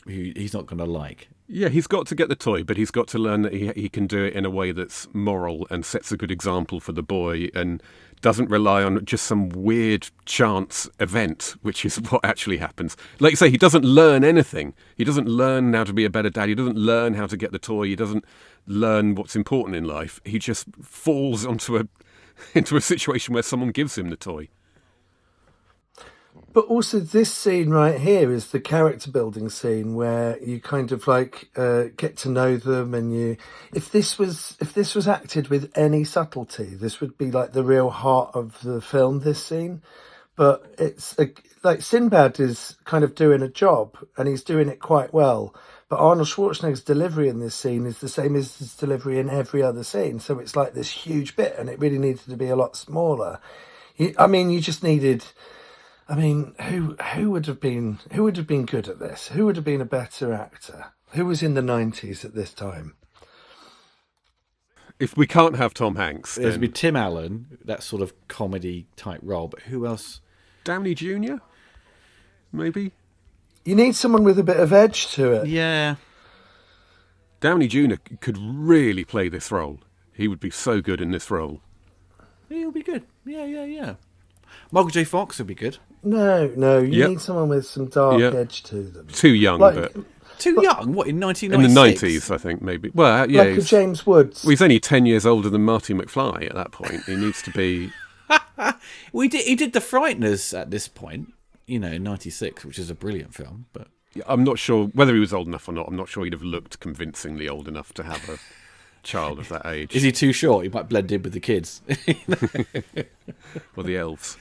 who he's not going to like.
Yeah, he's got to get the toy, but he's got to learn that he can do it in a way that's moral and sets a good example for the boy and doesn't rely on just some weird chance event, which is what actually happens. Like you say, he doesn't learn anything. He doesn't learn how to be a better dad. He doesn't learn how to get the toy. He doesn't learn what's important in life. He just falls into a situation where someone gives him the toy.
But also this scene right here is the character building scene where you kind of like get to know them, and if this was acted with any subtlety, this would be like the real heart of the film, this scene. But it's like Sinbad is kind of doing a job, and he's doing it quite well. But Arnold Schwarzenegger's delivery in this scene is the same as his delivery in every other scene. So it's like this huge bit, and it really needed to be a lot smaller. You just needed... who would have been good at this? Who would have been a better actor? Who was in the 90s at this time?
If we can't have Tom Hanks,
There's be Tim Allen, that sort of comedy type role. But who else?
Downey Jr. Maybe.
You need someone with a bit of edge to it.
Yeah.
Downey Jr. could really play this role. He would be so good in this role.
He'll be good. Yeah. Michael J. Fox would be good.
No, you need someone with some dark edge to them.
Too young, but...
Too young? What, in 1996?
In the 90s, I think, maybe. Well, yeah.
Like a James Woods.
Well, he's only 10 years older than Marty McFly at that point. He needs to be...
He did The Frighteners at this point, in 96, which is a brilliant film. But
I'm not sure whether he was old enough or not. I'm not sure he'd have looked convincingly old enough to have a child of that age.
Is he too short? He might blend in with the kids.
Or the elves.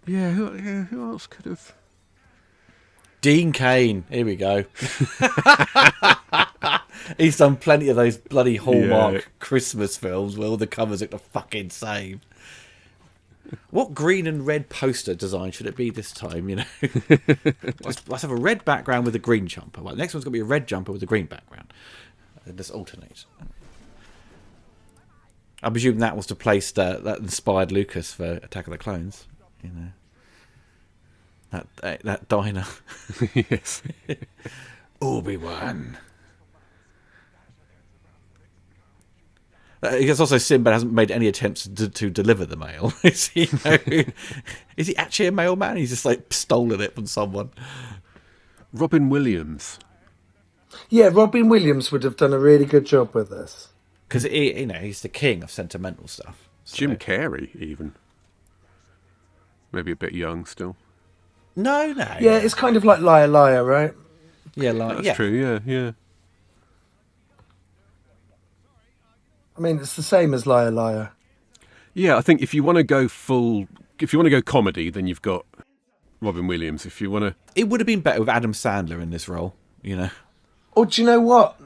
Yeah, who else could have...
Dean Cain. Here we go. He's done plenty of those bloody Hallmark Christmas films where all the covers look the fucking same. What green and red poster design should it be this time, Let's have a red background with a green jumper. Well, the next one's going to be a red jumper with a green background. And just alternate. I presume that was to place that inspired Lucas for Attack of the Clones. That diner.
Yes.
Obi-Wan. I guess also Sinbad hasn't made any attempts to deliver the mail. Is he actually a mailman? He's just like stolen it from someone.
Robin Williams.
Yeah, Robin Williams would have done a really good job with this.
Because he's the king of sentimental stuff. So.
Jim Carrey, even. Maybe a bit young still.
No.
Yeah, it's kind of like Liar Liar, right?
Yeah,
That's true, yeah.
I mean, it's the same as Liar Liar.
Yeah, I think if you want to go comedy, then you've got Robin Williams. If you want to...
It would have been better with Adam Sandler in this role,
Or do you know what?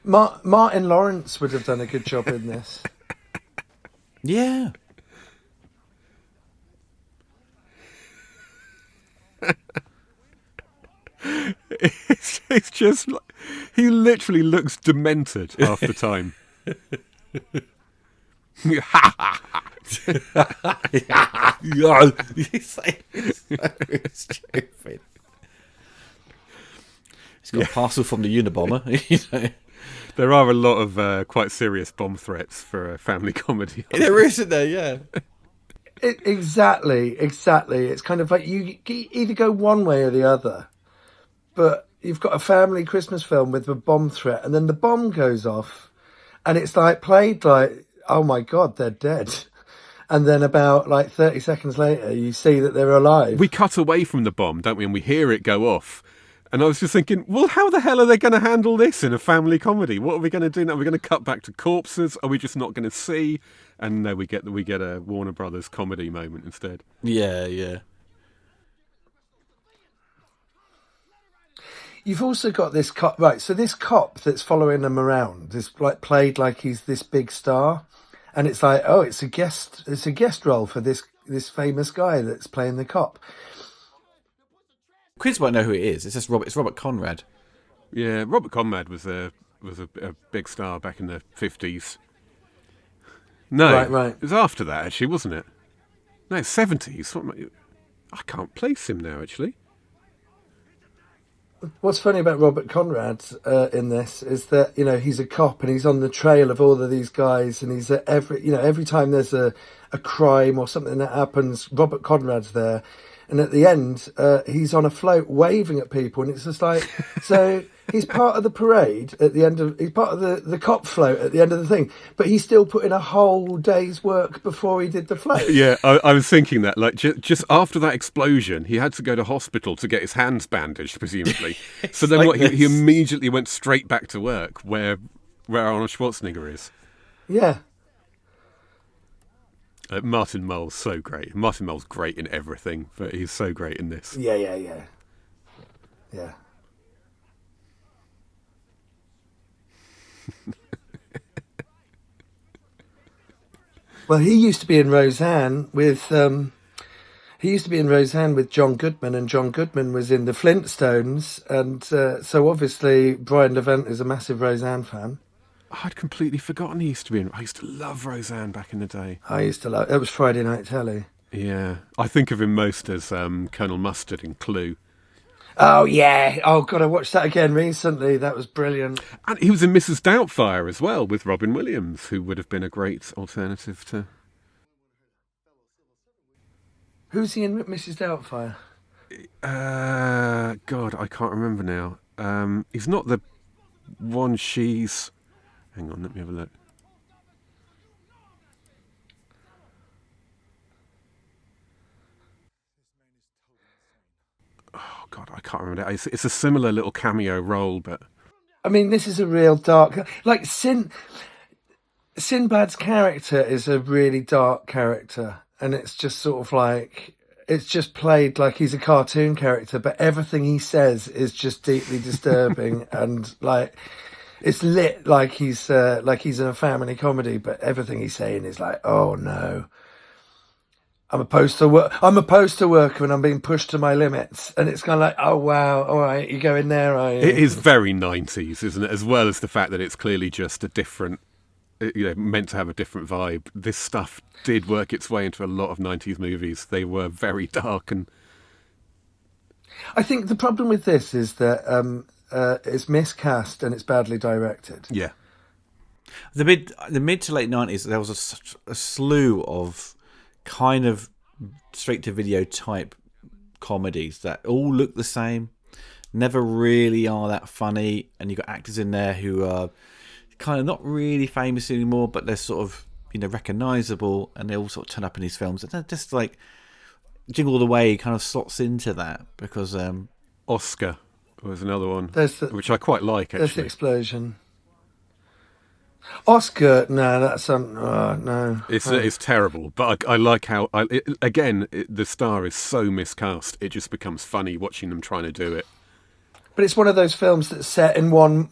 Martin Lawrence would have done a good job in this.
Yeah.
It's just like, he literally looks demented half the time.
He's so stupid. He's got a parcel from the Unabomber.
There are a lot of quite serious bomb threats for a family comedy.
There is, isn't there? Yeah.
Exactly. It's kind of like you either go one way or the other. But you've got a family Christmas film with a bomb threat, and then the bomb goes off, and it's like played like, oh my God, they're dead. and then about like 30 seconds later, you see that they're alive.
We cut away from the bomb, don't we? And we hear it go off. And I was just thinking, well, how the hell are they going to handle this in a family comedy? What are we going to do now? Are we going to cut back to corpses? Are we just not going to see? And no, we get a Warner Brothers comedy moment instead.
Yeah, yeah.
You've also got this cop, right? So this cop that's following them around is like played like he's this big star, and it's like, oh, it's a guest role for this famous guy that's playing the cop.
Quiz won't know who it is. It's just Robert. It's Robert Conrad.
Yeah, Robert Conrad was a big star back in the 50s. No,
Right.
It was after that, actually, wasn't it? No, 70s. I can't place him now, actually.
What's funny about Robert Conrad in this is that, you know, he's a cop and he's on the trail of all of these guys, and he's at every time there's a crime or something that happens, Robert Conrad's there. And at the end, he's on a float waving at people, and it's just like, so he's part of the parade at the end of, he's part of the cop float at the end of the thing, but he's still put in a whole day's work before he did the float.
Yeah, I was thinking that, like, just after that explosion, he had to go to hospital to get his hands bandaged, presumably. So then
like
he immediately went straight back to work where Arnold Schwarzenegger is.
Yeah.
Martin Mull's so great. Martin Mull's great in everything, but he's so great in this.
Yeah. Well, he used to be in Roseanne with John Goodman, and John Goodman was in the Flintstones, and so obviously Brian Levant is a massive Roseanne fan.
I'd completely forgotten he used to be in. I used to love Roseanne back in the day.
I used to love it. Was Friday Night Telly.
Yeah, I think of him most as Colonel Mustard in Clue.
Oh yeah! Oh god, I watched that again recently. That was brilliant.
And he was in Mrs. Doubtfire as well with Robin Williams, who would have been a great alternative to.
Who's he in Mrs. Doubtfire?
God, I can't remember now. He's not the one she's. Hang on, let me have a look. Oh God, I can't remember that. It's a similar little cameo role, but
I mean, this is a real dark. Like Sinbad's character is a really dark character, and it's just sort of like it's just played like he's a cartoon character, but everything he says is just deeply disturbing and like. It's lit like he's in a family comedy, but everything he's saying is like, "Oh no, I'm a postal worker, and I'm being pushed to my limits." And it's kind of like, "Oh wow, all right, you go in there, are you?"
it is very 90s, isn't it? As well as the fact that it's clearly just a different, meant to have a different vibe. This stuff did work its way into a lot of 90s movies. They were very dark, and
I think the problem with this is that. It's miscast and it's badly directed.
yeah.
The mid to late 90s, there was such a slew of kind of straight to video type comedies that all look the same, never really are that funny, and you've got actors in there who are kind of not really famous anymore, but they're sort of recognisable, and they all sort of turn up in these films, and they're just like Jingle All The Way kind of slots into that because
Oscar was another one, which I quite like, actually.
There's the explosion. Oscar, no, that's no.
It's terrible, but I like how the star is so miscast. It just becomes funny watching them trying to do it.
But it's one of those films that's set in one.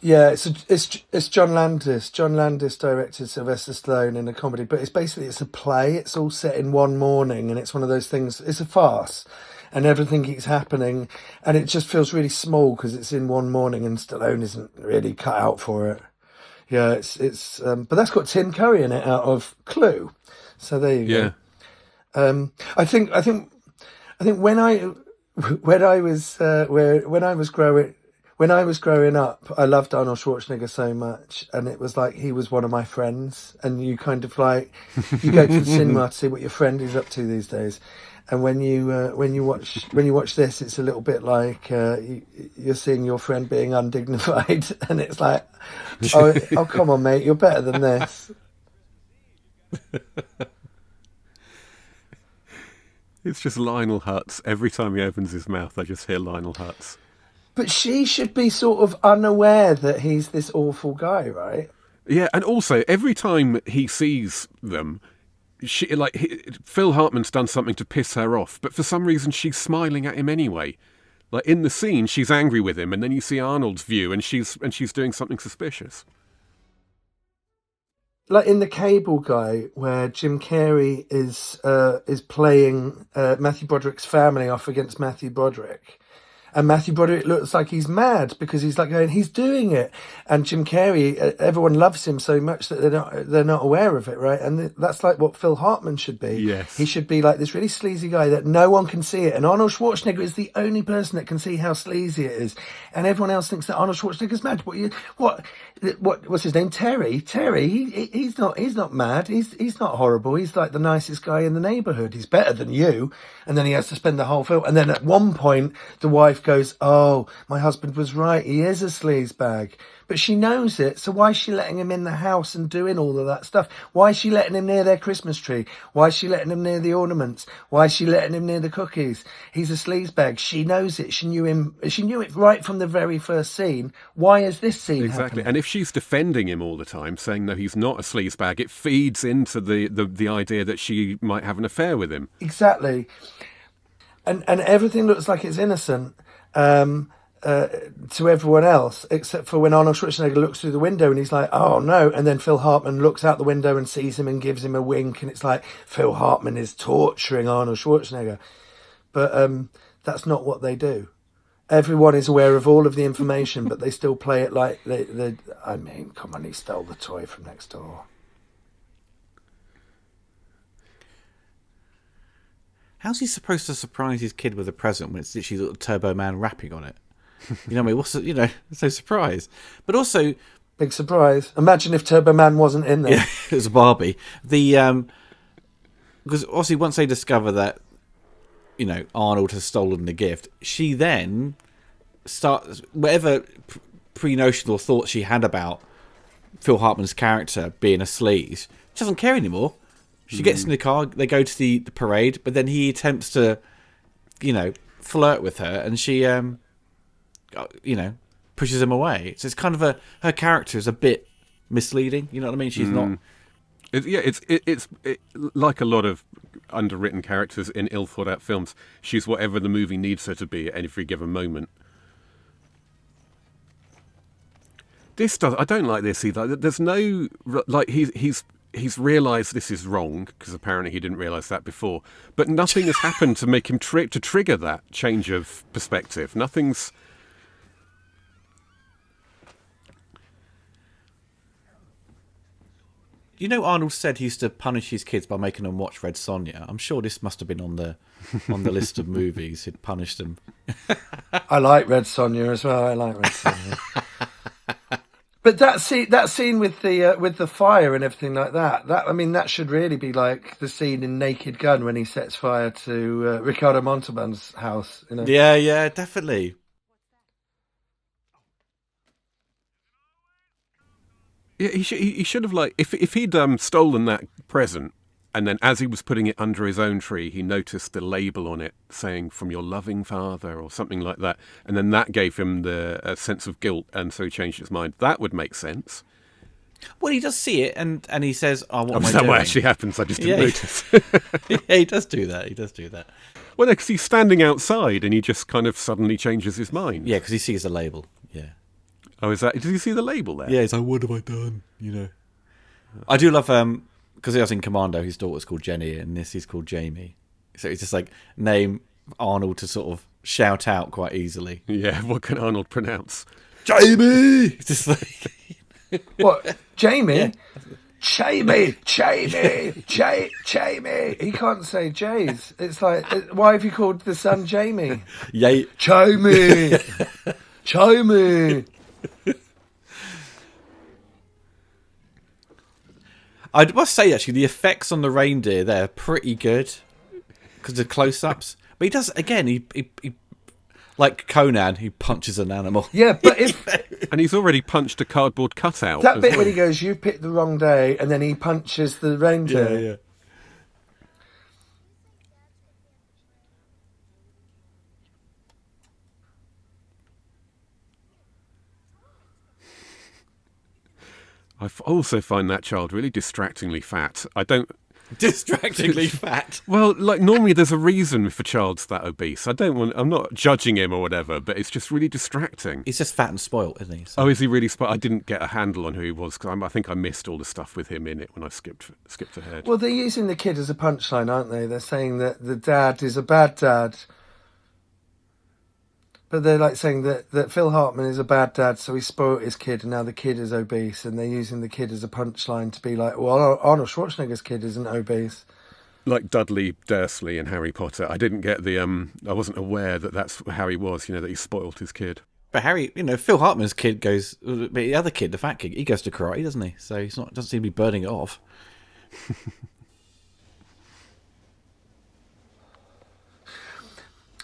Yeah, it's John Landis. John Landis directed Sylvester Stallone in a comedy, but it's a play. It's all set in one morning, and it's one of those things. It's a farce. And everything keeps happening, and it just feels really small because it's in one morning, and Stallone isn't really cut out for it. Yeah, but that's got Tim Curry in it out of Clue, so there you go. I think when I was growing up, I loved Arnold Schwarzenegger so much, and it was like he was one of my friends, and you kind of like you go to the cinema to see what your friend is up to these days. And when you watch this, it's a little bit like you're seeing your friend being undignified, and it's like, oh come on, mate, you're better than this.
It's just Lionel Hutz. Every time he opens his mouth, I just hear Lionel Hutz.
But she should be sort of unaware that he's this awful guy, right?
Yeah, and also every time he sees them, Phil Hartman's done something to piss her off, but for some reason she's smiling at him anyway. Like in the scene, she's angry with him, and then you see Arnold's view, and she's doing something suspicious.
Like in The Cable Guy, where Jim Carrey is playing Matthew Broderick's family off against Matthew Broderick. And Matthew Broderick looks like he's mad because he's like going, he's doing it. And Jim Carrey, everyone loves him so much that they're not aware of it, right? And that's like what Phil Hartman should be.
Yes.
He should be like this really sleazy guy that no one can see it. And Arnold Schwarzenegger is the only person that can see how sleazy it is. And everyone else thinks that Arnold Schwarzenegger's mad. What's his name? Terry. He's not mad. He's not horrible. He's like the nicest guy in the neighborhood. He's better than you. And then he has to spend the whole film. And then at one point, the wife goes, "Oh, my husband was right. He is a sleazebag." But she knows it, so why is she letting him in the house and doing all of that stuff? Why is she letting him near their Christmas tree? Why is she letting him near the ornaments? Why is she letting him near the cookies? He's a sleazebag. She knows it. She knew him. She knew it right from the very first scene. Why is this scene
Exactly.
happening?
And if she's defending him all the time, saying, no, he's not a sleazebag, it feeds into the idea that she might have an affair with him.
Exactly. And everything looks like it's innocent. To everyone else, except for when Arnold Schwarzenegger looks through the window and he's like, "Oh no," and then Phil Hartman looks out the window and sees him and gives him a wink, and it's like Phil Hartman is torturing Arnold Schwarzenegger. But that's not what they do. Everyone is aware of all of the information, but they still play it like they I mean, come on, he stole the toy from next door.
How's he supposed to surprise his kid with a present when it's literally got Turbo Man rapping on it? You know what I mean? What's the, it's no surprise. But also,
big surprise. Imagine if Turbo Man wasn't in there.
Yeah, it was a Barbie. Because obviously once they discover that, Arnold has stolen the gift, she then starts whatever pre-notional thought she had about Phil Hartman's character being a sleaze. She doesn't care anymore. She gets in the car, they go to the parade, but then he attempts to, flirt with her, and she, pushes him away. So it's kind of her character is a bit misleading. You know what I mean? She's not.
It's like a lot of underwritten characters in ill thought out films. She's whatever the movie needs her to be at every given moment. I don't like this either. There's no he's realised this is wrong, because apparently he didn't realise that before. But nothing has happened to make him to trigger that change of perspective. Nothing's.
Arnold said he used to punish his kids by making them watch Red Sonja. I'm sure this must have been on the list of movies he'd punished them.
I like Red Sonja as well. I like Red Sonja. But that scene with the fire and everything like that should really be like the scene in Naked Gun when he sets fire to Ricardo Montalban's house.
Yeah, definitely.
Yeah, he should have, like, if he'd stolen that present, and then as he was putting it under his own tree, he noticed the label on it saying "From your loving father" or something like that, and then that gave him a sense of guilt, and so he changed his mind. That would make sense.
Well, he does see it, and he says, "Oh, what am I
that
doing?"
what actually happens? I just didn't notice.
Yeah, he does do that.
Well, because he's standing outside, and he just kind of suddenly changes his mind.
Yeah, because he sees the label. Yeah.
Oh, is that? Did you see the label there?
Yeah, he's like, "What have I done?" I do love because he was in Commando, his daughter's called Jenny, and this is called Jamie. So it's just like name Arnold to sort of shout out quite easily.
Yeah, what can Arnold pronounce?
Jamie. It's just like
what? Jamie. Yeah. Jamie. He can't say J's. It's like, why have you called the son Jamie?
Yay.
Jamie.
I must say, actually, the effects on the reindeer, they're pretty good because of close-ups. But he does, again, he like Conan, he punches an animal.
Yeah, but
and he's already punched a cardboard cutout.
That bit when he goes, "You picked the wrong day," and then he punches the reindeer.
Yeah.
also find that child really distractingly fat. I don't.
Distractingly fat.
Well, like normally there's a reason for child's that obese. I'm not judging him or whatever, but it's just really distracting.
He's just fat and spoilt, isn't he? So.
Oh, is he really? I didn't get a handle on who he was because I think I missed all the stuff with him in it when I skipped ahead.
Well, they're using the kid as a punchline, aren't they? They're saying that the dad is a bad dad. But they're like saying that Phil Hartman is a bad dad, so he spoiled his kid, and now the kid is obese, and they're using the kid as a punchline to be like, well, Arnold Schwarzenegger's kid isn't obese.
Like Dudley Dursley in Harry Potter. I didn't get the, I wasn't aware that that's how he was, that he spoiled his kid.
But Harry, Phil Hartman's kid goes, but the other kid, the fat kid, he goes to karate, doesn't he? So he's not, doesn't seem to be burning it off.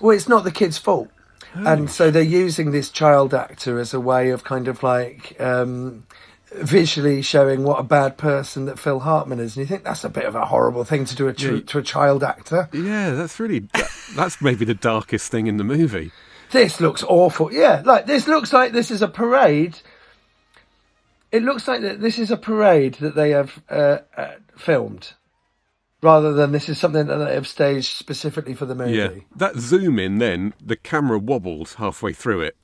Well, it's not the kid's fault. And so they're using this child actor as a way of kind of like visually showing what a bad person that Phil Hartman is. And you think that's a bit of a horrible thing to do to a child actor.
Yeah, that's maybe the darkest thing in the movie.
This looks awful. Yeah, like this looks like this is a parade. It looks like that this is a parade that they have filmed. Rather than this is something that they have staged specifically for the movie.
Yeah, that zoom in then, the camera wobbled halfway through it.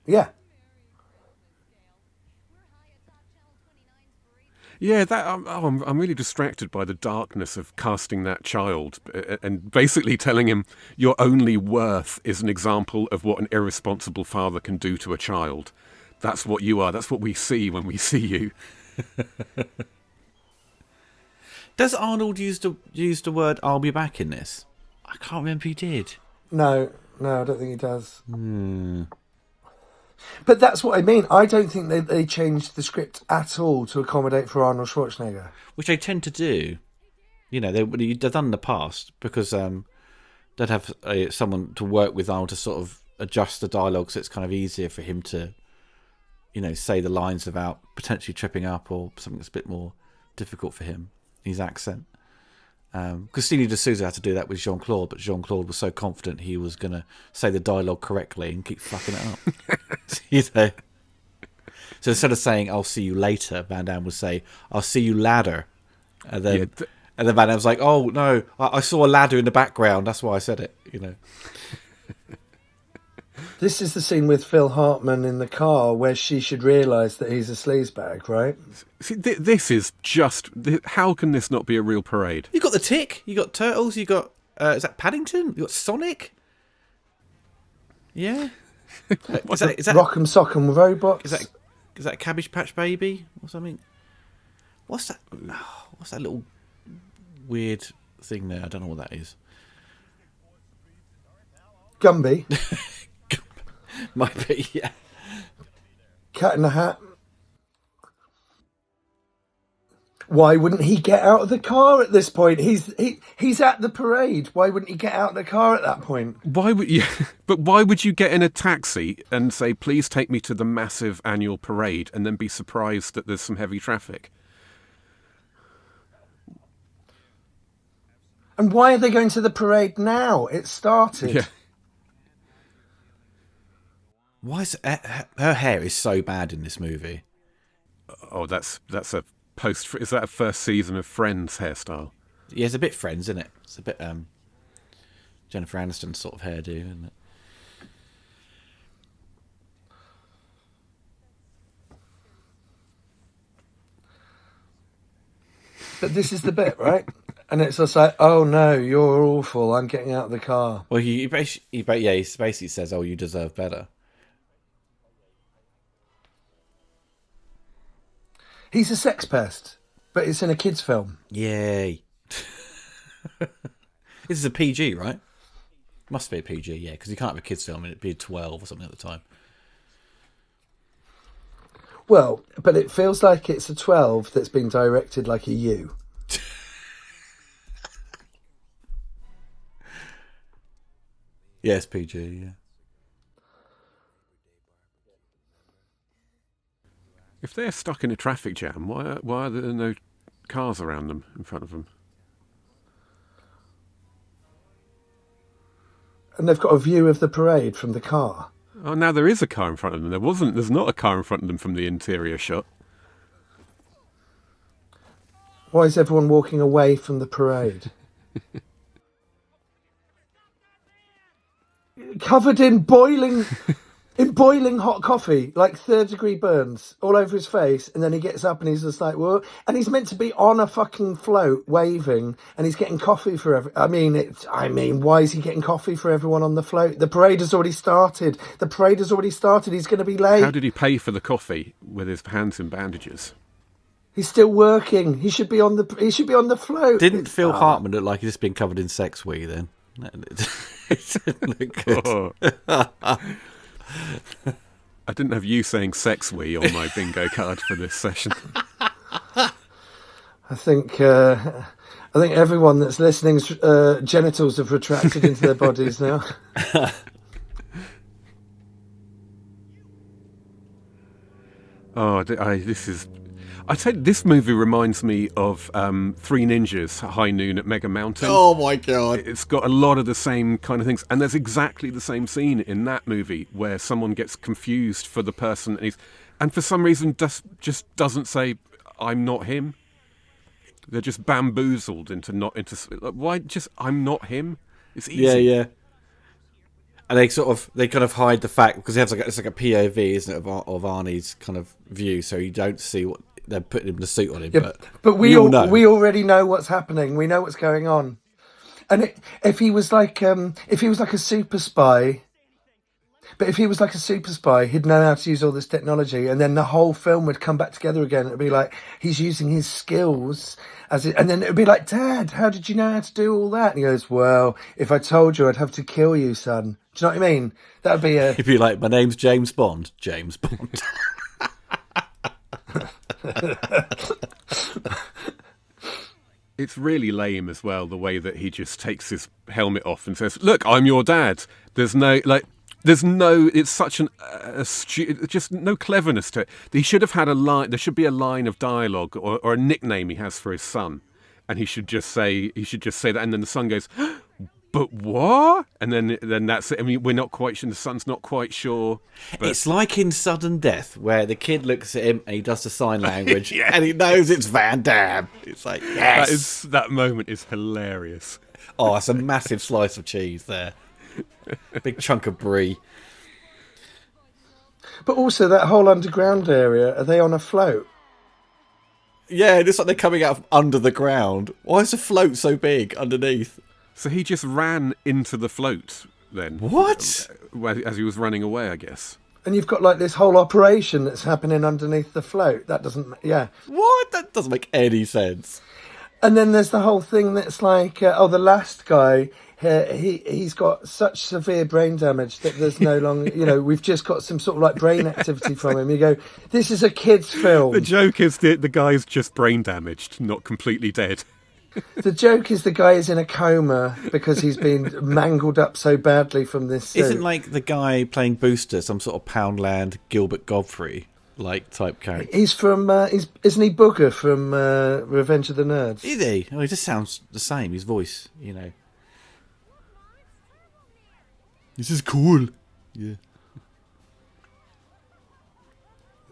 Yeah.
Yeah, I'm really distracted by the darkness of casting that child and basically telling him your only worth is an example of what an irresponsible father can do to a child. That's what you are. That's what we see when we see you.
Does Arnold use the word "I'll be back" in this? I can't remember if he did.
No, I don't think he does. But that's what I mean. I don't think they changed the script at all to accommodate for Arnold Schwarzenegger.
Which they tend to do. They've done in the past because they'd have someone to work with Arnold to sort of adjust the dialogue so it's kind of easier for him to, say the lines without potentially tripping up or something that's a bit more difficult for him. His accent. Because Stevie D'Souza had to do that with Jean-Claude, but Jean-Claude was so confident he was going to say the dialogue correctly and keep fucking it up. So instead of saying, "I'll see you later," Van Damme would say, "I'll see you ladder." And then, and then Van Damme was like, "Oh, no, I saw a ladder in the background. That's why I said it."
This is the scene with Phil Hartman in the car where she should realise that he's a sleazebag, right?
See, this is just... How can this not be a real parade?
You got the Tick, you got Turtles, you got... is that Paddington? You got Sonic? Yeah. Is that
Rock'em Sock'em Robots?
Is that Cabbage Patch Baby or something? What's that? What's that little weird thing there? I don't know what that is.
Gumby.
Might be, yeah.
Cat in the Hat. Why wouldn't he get out of the car at this point? He's at the parade. Why wouldn't he get out of the car at that point?
Why would you? But why would you get in a taxi and say, "Please take me to the massive annual parade," and then be surprised that there's some heavy traffic?
And why are they going to the parade now? It started.
Yeah.
Why is her hair is so bad in this movie?
Oh, that's a post. Is that a first season of Friends hairstyle?
Yeah, it's a bit Friends, isn't it? It's a bit Jennifer Aniston sort of hairdo, isn't it?
But this is the bit, right? And it's just like, "Oh no, you're awful. I'm getting out of the car."
Well, he basically says, "Oh, you deserve better."
He's a sex pest, but it's in a kids' film.
Yay! This is a PG, right? Must be a PG, yeah, because you can't have a kids' film and it'd be 12 or something at the time.
Well, but it feels like it's a 12 that's been directed like a U.
Yes, PG, yeah.
If they're stuck in a traffic jam, why are there no cars around them, in front of them?
And they've got a view of the parade from the car.
Oh, now there is a car in front of them. There's not a car in front of them from the interior shot.
Why is everyone walking away from the parade? Covered in boiling hot coffee, like 3rd-degree burns all over his face, and then he gets up and he's just like, "Whoa!" And he's meant to be on a fucking float, waving, and he's getting coffee for I mean, why is he getting coffee for everyone on the float? The parade has already started. He's going to be late.
How did he pay for the coffee with his hands in bandages?
He's still working. He should be on the float.
Didn't Phil Hartman look like he's just been covered in sex wee then? It didn't look good.
Oh. I didn't have you saying sex wee on my bingo card for this session.
I think everyone that's listening's genitals have retracted into their bodies now.
Oh, I tell you, this movie reminds me of Three Ninjas, High Noon at Mega Mountain.
Oh my god!
It's got a lot of the same kind of things, and there's exactly the same scene in that movie where someone gets confused for the person, and for some reason just doesn't say, "I'm not him." They're just bamboozled into why just I'm not him. It's easy.
Yeah. And they kind of hide the fact because it's like a POV, isn't it, of Arnie's kind of view, so you don't see what they're putting the suit on him.
Yeah, but we already know what's happening. We know what's going on. And if he was like a super spy, he'd know how to use all this technology, and then the whole film would come back together again. It'd be like he's using his skills and then it'd be like, "Dad, how did you know how to do all that?" And he goes, "Well, if I told you, I'd have to kill you, son." Do you know what I mean? That'd be
He'd be like, "My name's James Bond." James Bond.
It's really lame as well, the way that he just takes his helmet off and says, "Look, I'm your dad." It's such just no cleverness to it. He should have had a line. There should be a line of dialogue or a nickname he has for his son, and he should just say that, and then the son goes, "But what?" And then that's it. I mean, we're not quite sure. The son's not quite sure. But
It's like in Sudden Death, where the kid looks at him and he does the sign language,
Yeah.
and he knows it's Van Damme. It's like, yes,
that moment is hilarious.
oh, it's a massive slice of cheese there, big chunk of brie.
But also that whole underground area, are they on a float?
Yeah, it's like they're coming out from under the ground. Why is the float so big underneath?
So he just ran into the float then.
What?
As he was running away, I guess.
And you've got like this whole operation that's happening underneath the float. That doesn't, yeah.
What? That doesn't make any sense.
And then there's the whole thing that's like, the last guy, he's got such severe brain damage that there's no longer, we've just got some sort of like brain activity from him. You go, this is a kid's film.
The joke is that the guy's just brain damaged, not completely dead.
The joke is the guy is in a coma because he's been mangled up so badly from this suit.
Isn't like the guy playing Booster some sort of Poundland Gilbert Godfrey like type character?
He's from, isn't he Booger from Revenge of the Nerds?
Is he? Oh, he just sounds the same. His voice, This is cool. Yeah.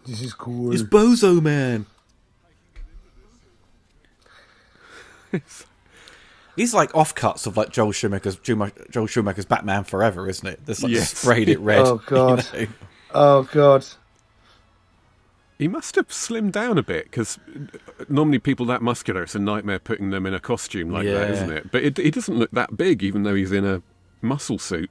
This is cool.
It's Bozo Man. He's like offcuts of like Joel Schumacher's Batman Forever, isn't it? That's like sprayed it red.
Oh god. Oh god.
He must have slimmed down a bit, because normally people that muscular, it's a nightmare putting them in a costume like that, isn't it? But he doesn't look that big, even though he's in a muscle suit.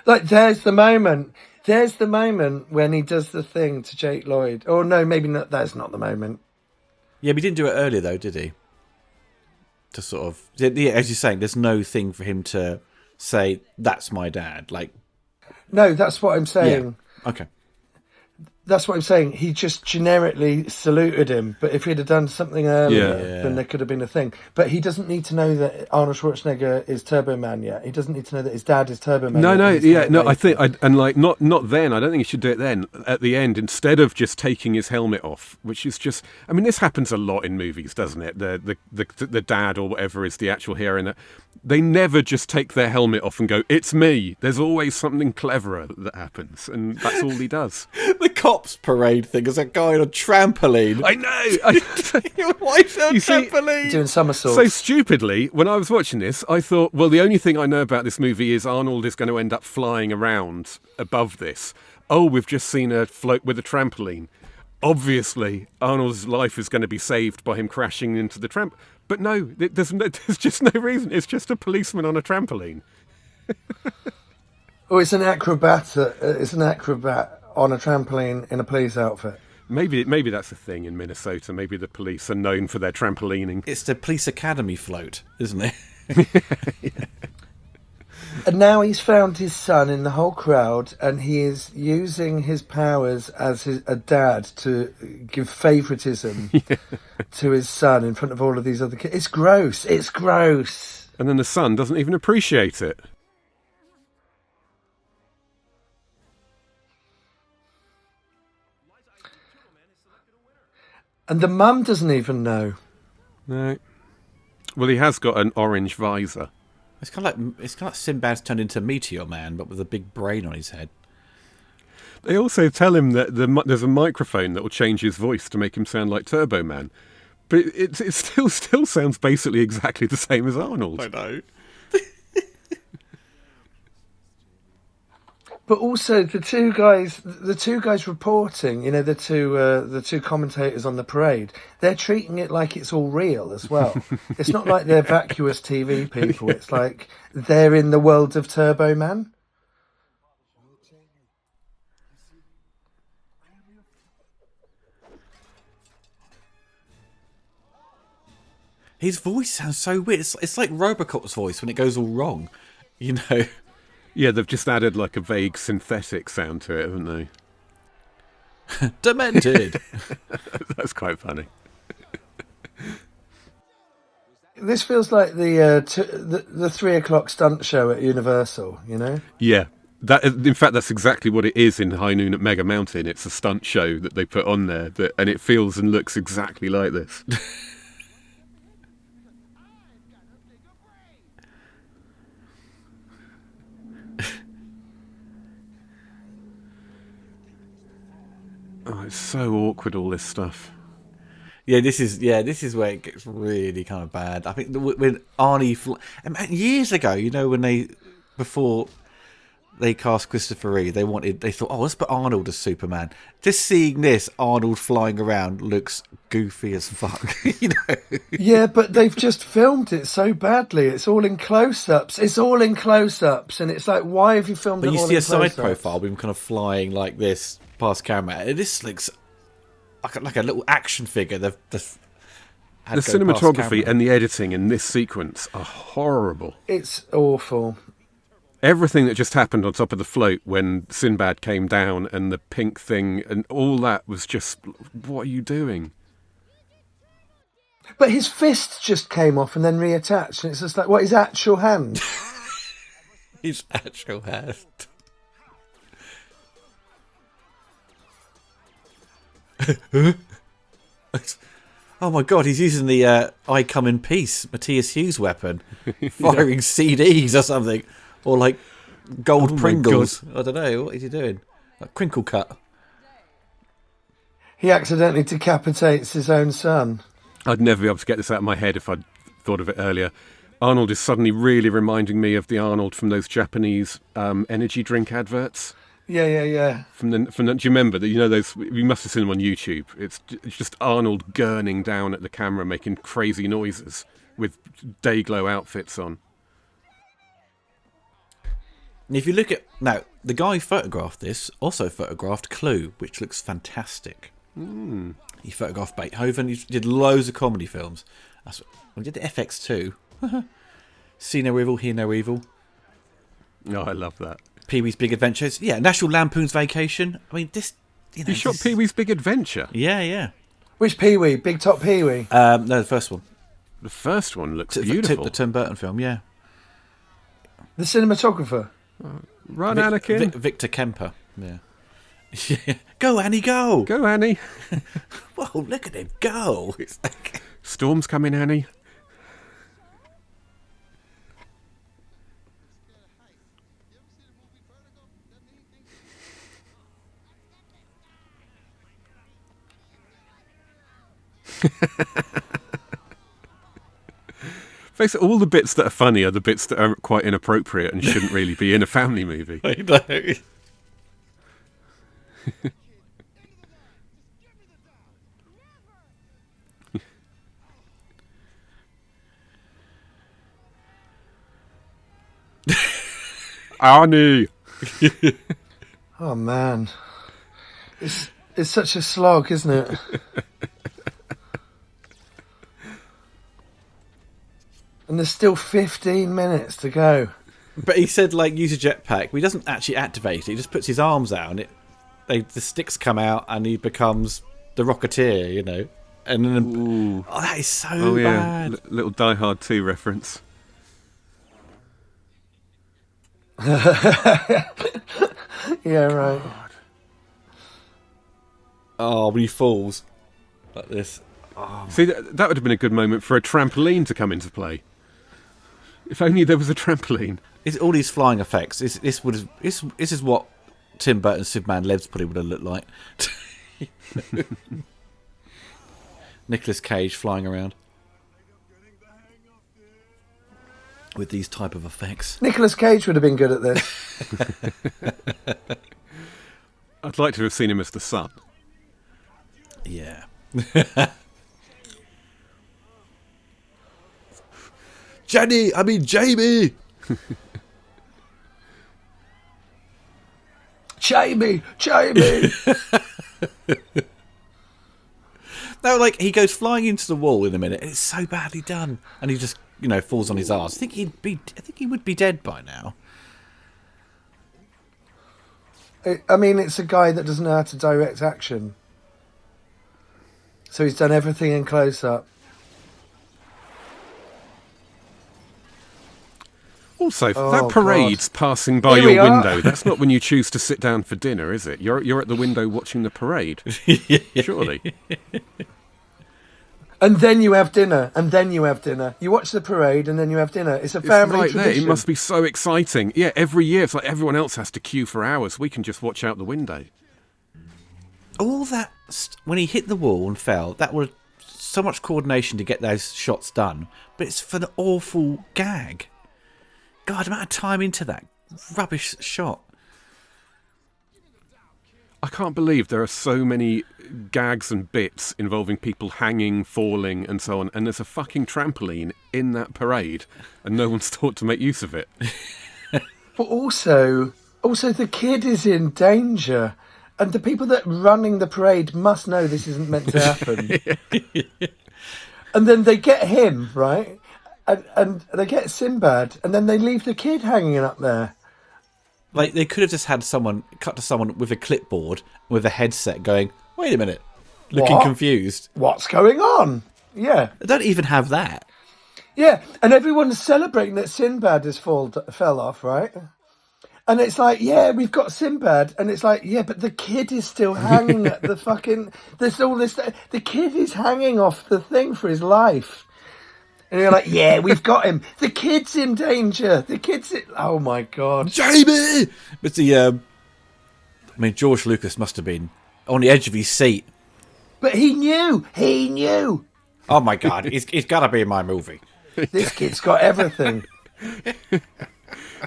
Like, there's the moment when he does the thing to Jake Lloyd. Oh no, maybe not. That's not the moment.
Yeah, but he didn't do it earlier though, did he? To sort of, yeah, as you're saying, there's no thing for him to say that's my dad. Like,
no, that's what I'm saying.
Yeah. Okay.
That's what I'm saying. He just generically saluted him. But if he'd have done something earlier,
Yeah.
then there could have been a thing. But he doesn't need to know that Arnold Schwarzenegger is Turbo Man yet. He doesn't need to know that his dad is Turbo Man.
I think, not then. I don't think he should do it then. At the end, instead of just taking his helmet off, which is just, I mean, this happens a lot in movies, doesn't it? The dad or whatever is the actual hero in it. They never just take their helmet off and go, "It's me." There's always something cleverer that happens, and that's all he does.
The cops parade thing is a guy on a trampoline.
I know.
Why is there a
You see,
Doing
trampoline?
So
somersaults.
stupidly, when I was watching this, I thought, well, the only thing I know about this movie is Arnold is going to end up flying around above this. Oh, we've just seen a float with a trampoline. Obviously, Arnold's life is going to be saved by him crashing into the tramp. But no, there's just no reason. It's just a policeman on a trampoline.
Oh, it's an acrobat. It's an acrobat on a trampoline in a police outfit.
Maybe that's a thing in Minnesota. Maybe the police are known for their trampolining.
It's the police academy float, isn't it?
And now he's found his son in the whole crowd, and he is using his powers as a dad to give favouritism to his son in front of all of these other kids. It's gross. It's gross.
And then the son doesn't even appreciate it.
And the mum doesn't even know.
No. Well, he has got an orange visor.
It's kind of like Sinbad's turned into Meteor Man, but with a big brain on his head.
They also tell him that there's a microphone that will change his voice to make him sound like Turbo Man. But it still sounds basically exactly the same as Arnold.
I know.
But also the two guys reporting, you know, the two commentators on the parade, they're treating it like it's all real as well. It's not like they're vacuous TV people. It's like they're in the world of Turbo Man.
His voice sounds so weird. It's like Robocop's voice when it goes all wrong, you know.
Yeah, they've just added like a vague synthetic sound to it, haven't they?
Demented.
That's quite funny.
This feels like the 3 o'clock stunt show at Universal, you know?
Yeah. In fact, that's exactly what it is in High Noon at Mega Mountain. It's a stunt show that they put on there, and it feels and looks exactly like this. Oh, it's so awkward, all this stuff.
Yeah, this is where it gets really kind of bad. I think when Arnie, years ago, you know, before they cast Christopher Reeve, they thought, oh, let's put Arnold as Superman. Just seeing this Arnold flying around looks goofy as fuck, you know.
Yeah, but they've just filmed it so badly. It's all in close-ups. And it's like, why have you filmed it
But you
all
see
in
a side
close-ups?
profile with him kind of flying like this past camera. And this looks like a little action figure. The
cinematography and the editing in this sequence are horrible.
It's awful.
Everything that just happened on top of the float when Sinbad came down and the pink thing and all that was just, what are you doing?
But his fist just came off and then reattached. And it's just like, what, his actual hand?
His actual hand. Oh my god, he's using the I Come in Peace Matthias Hughes weapon, firing CDs or something, or like gold Pringles. I don't know, what is he doing? Like crinkle cut.
He accidentally decapitates his own son.
I'd never be able to get this out of my head if I'd thought of it earlier. Arnold is suddenly really reminding me of the Arnold from those Japanese energy drink adverts.
Yeah.
From the, do you remember that? You know those? You must have seen them on YouTube. It's just Arnold gurning down at the camera, making crazy noises with day-glow outfits on.
And if you look at now, the guy who photographed this also photographed Clue, which looks fantastic. He photographed Beethoven. He did loads of comedy films. He did the FX too. See No Evil, Hear No Evil.
Oh, I love that.
Pee-wee's Big Adventures. Yeah, National Lampoon's Vacation. I mean, this you know,
He shot
just-
Pee Wee's Big Adventure.
Yeah, yeah.
Which Pee Wee? Big Top Pee Wee?
No, the first one.
The first one looks
The
beautiful.
Tim Burton film, yeah.
The cinematographer?
Run, Anakin.
Victor Kemper, yeah. Go, Annie, go!
Go, Annie.
Whoa, look at him go! It's like...
Storm's coming, Annie. Basically, all the bits that are funny are the bits that are quite inappropriate and shouldn't really be in a family movie.
I know.
Annie!
Oh man, it's such a slog, isn't it? And there's still 15 minutes to go.
But he said, like, use a jetpack, but he doesn't actually activate it. He just puts his arms out and the sticks come out and he becomes the Rocketeer, you know. And then, oh, that is so bad.
Little Die Hard 2 reference.
Yeah, right.
Oh, when he falls like this.
See, that would have been a good moment for a trampoline to come into play. If only there was a trampoline.
It's all these flying effects. This is what Tim Burton's Superman Lives probably would have looked like. Nicolas Cage flying around with these type of effects.
Nicolas Cage would have been good at this.
I'd like to have seen him as the son.
Yeah. Jamie!
Jamie!
No, like, he goes flying into the wall in a minute, and it's so badly done. And he just, you know, falls on his arse. I think he would be dead by now.
I mean, it's a guy that doesn't know how to direct action. So he's done everything in close-up.
Also,
Oh,
that parade's passing by
Here we
your
are.
window. That's not when you choose to sit down for dinner, is it? You're at the window watching the parade. Surely.
And then you have dinner, and then you have dinner. You watch the parade, and then you have dinner. It's a
It's
family
right there.
tradition.
It must be so exciting. Yeah, every year it's like everyone else has to queue for hours. We can just watch out the window.
All that when he hit the wall and fell, that was so much coordination to get those shots done. But it's for the awful gag. God, the amount of time into that rubbish shot.
I can't believe there are so many gags and bits involving people hanging, falling, and so on, and there's a fucking trampoline in that parade, and no one's thought to make use of it.
But also the kid is in danger. And the people that are running the parade must know this isn't meant to happen. And then they get him, right? And they get Sinbad, and then they leave the kid hanging up there.
Like, they could have just had cut to someone with a clipboard, with a headset going, wait a minute, looking
What?
confused.
What's going on? Yeah.
They don't even have that.
Yeah, and everyone's celebrating that Sinbad has fell off, right? And it's like, yeah, we've got Sinbad. And it's like, yeah, but the kid is still hanging at the fucking... There's all this... The kid is hanging off the thing for his life. And you're like, yeah, we've got him. The kid's in danger. The kid's in... Oh, my God.
Jamie! But I mean, George Lucas must have been on the edge of his seat.
But he knew. He knew.
Oh, my God. He's got to be in my movie.
This kid's got everything.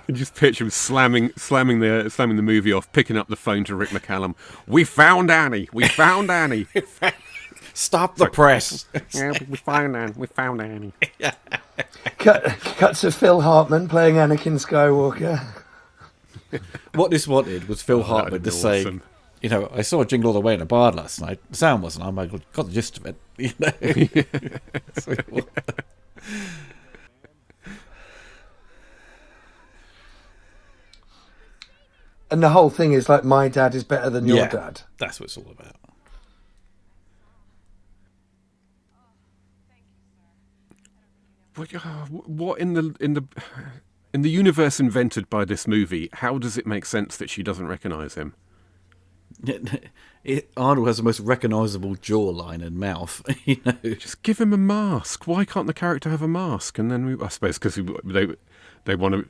You just picture him slamming the movie off, picking up the phone to Rick McCallum. We found Annie. We found Annie.
Stop the press.
Yeah, we found Annie. We found Annie.
Cut to Phil Hartman playing Anakin Skywalker.
What this wanted was Phil
that'd
Hartman
have
to
been
say,
awesome.
you know, I saw Jingle All The Way in a bar last night. The sound wasn't on, but I got the gist of it. You know? So,
And the whole thing is like, my dad is better than your dad.
That's what it's all about.
What in the universe invented by this movie? How does it make sense that she doesn't recognise him?
Arnold has the most recognisable jawline and mouth. You know,
just give him a mask. Why can't the character have a mask? And then I suppose because they want to.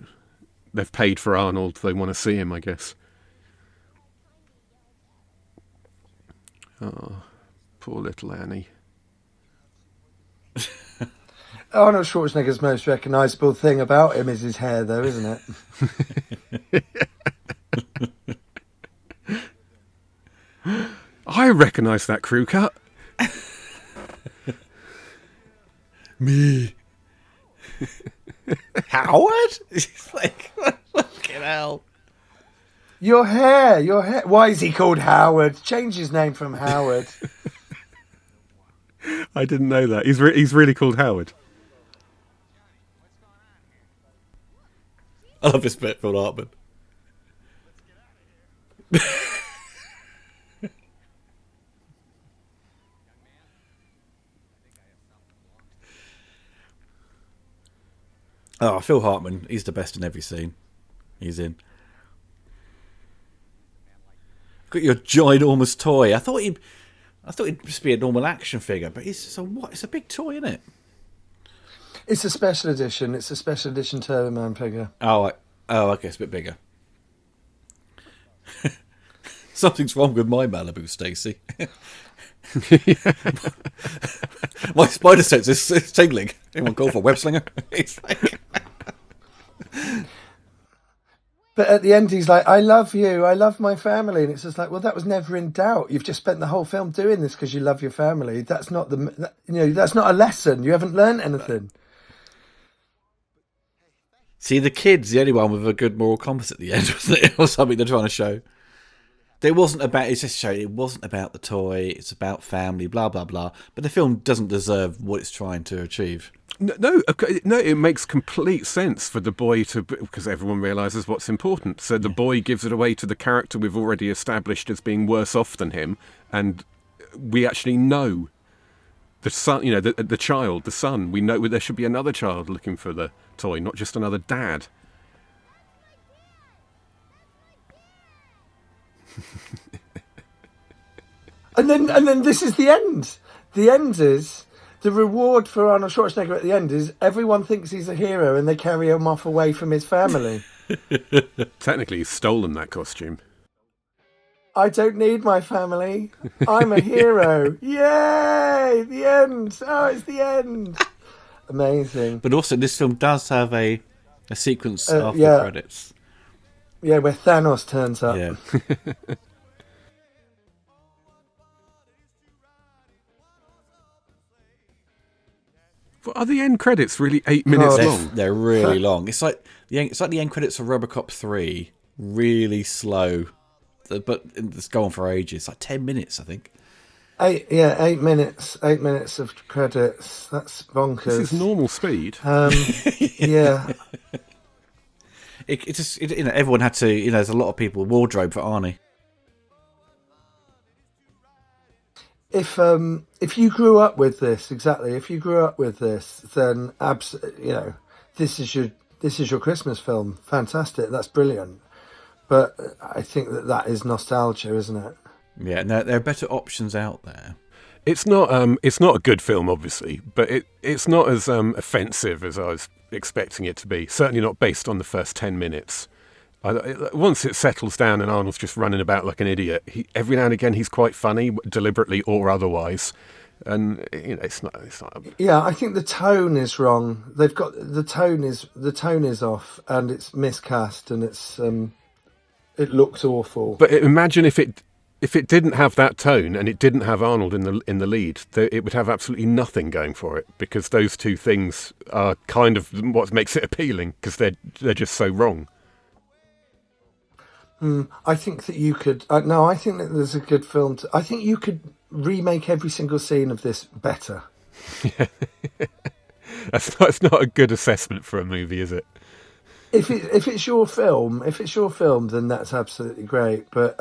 They've paid for Arnold. They want to see him, I guess. Oh, poor little Annie.
Arnold Schwarzenegger's most recognisable thing about him is his hair, though, isn't it?
I recognise that crew cut.
Me. Howard? It's like, fucking hell.
Your hair. Why is he called Howard? Change his name from Howard.
I didn't know that. He's really called Howard.
I love this bit, Phil Hartman. Oh, Phil Hartman, he's the best in every scene he's in. Got your ginormous toy. I thought he'd just be a normal action figure, but it's a big toy, isn't it?
It's a special edition. It's a special edition Turbo Man figure.
Oh, okay, it's a bit bigger. Something's wrong with my Malibu, Stacey. My spider sense is tingling. Anyone call for a web slinger? It's like...
But at the end, he's like, I love you. I love my family. And it's just like, well, that was never in doubt. You've just spent the whole film doing this because you love your family. That's not that's not a lesson. You haven't learned anything.
See, the kid's the only one with a good moral compass at the end, wasn't it? Or something they're trying to show. It wasn't about the toy, it's about family, blah, blah, blah. But the film doesn't deserve what it's trying to achieve.
No, it makes complete sense for the boy to, because everyone realises what's important. So the boy gives it away to the character we've already established as being worse off than him, and we actually know the son, the child, the son. We know there should be another child looking for the toy, not just another dad.
And then this is the end. The end is the reward for Arnold Schwarzenegger at the end is everyone thinks he's a hero and they carry him off away from his family.
Technically, he's stolen that costume.
I don't need my family. I'm a hero. Yay! The end. Oh, it's the end. Amazing.
But also, this film does have a sequence after the credits.
Yeah, where Thanos turns up.
Yeah.
But are the end credits really 8 minutes long?
They're really long. It's like the end credits of RoboCop 3. Really slow, but it's going for ages. It's like 10 minutes, I think.
8 minutes. 8 minutes of credits. That's bonkers.
This is normal speed.
Yeah.
It just everyone had to. There's a lot of people wardrobe for Arnie.
If you grew up with this, if you grew up with this, then this is your Christmas film. Fantastic, that's brilliant. But I think that is nostalgia, isn't it?
Yeah, no, there are better options out there.
It's not a good film, obviously, but it's not as offensive as I was expecting it to be. Certainly not based on the first 10 minutes. Once it settles down and Arnold's just running about like an idiot, every now and again he's quite funny, deliberately or otherwise. And it's not.
Yeah, I think the tone is wrong. They've got the tone is off, and it's miscast, and it looks awful.
But imagine if it didn't have that tone and it didn't have Arnold in the lead, it would have absolutely nothing going for it, because those two things are kind of what makes it appealing, because they're just so wrong.
I think that you could. No, I think that there's a good film. I think you could remake every single scene of this better.
Yeah. That's not a good assessment for a movie, is it?
if it's your film, then that's absolutely great. But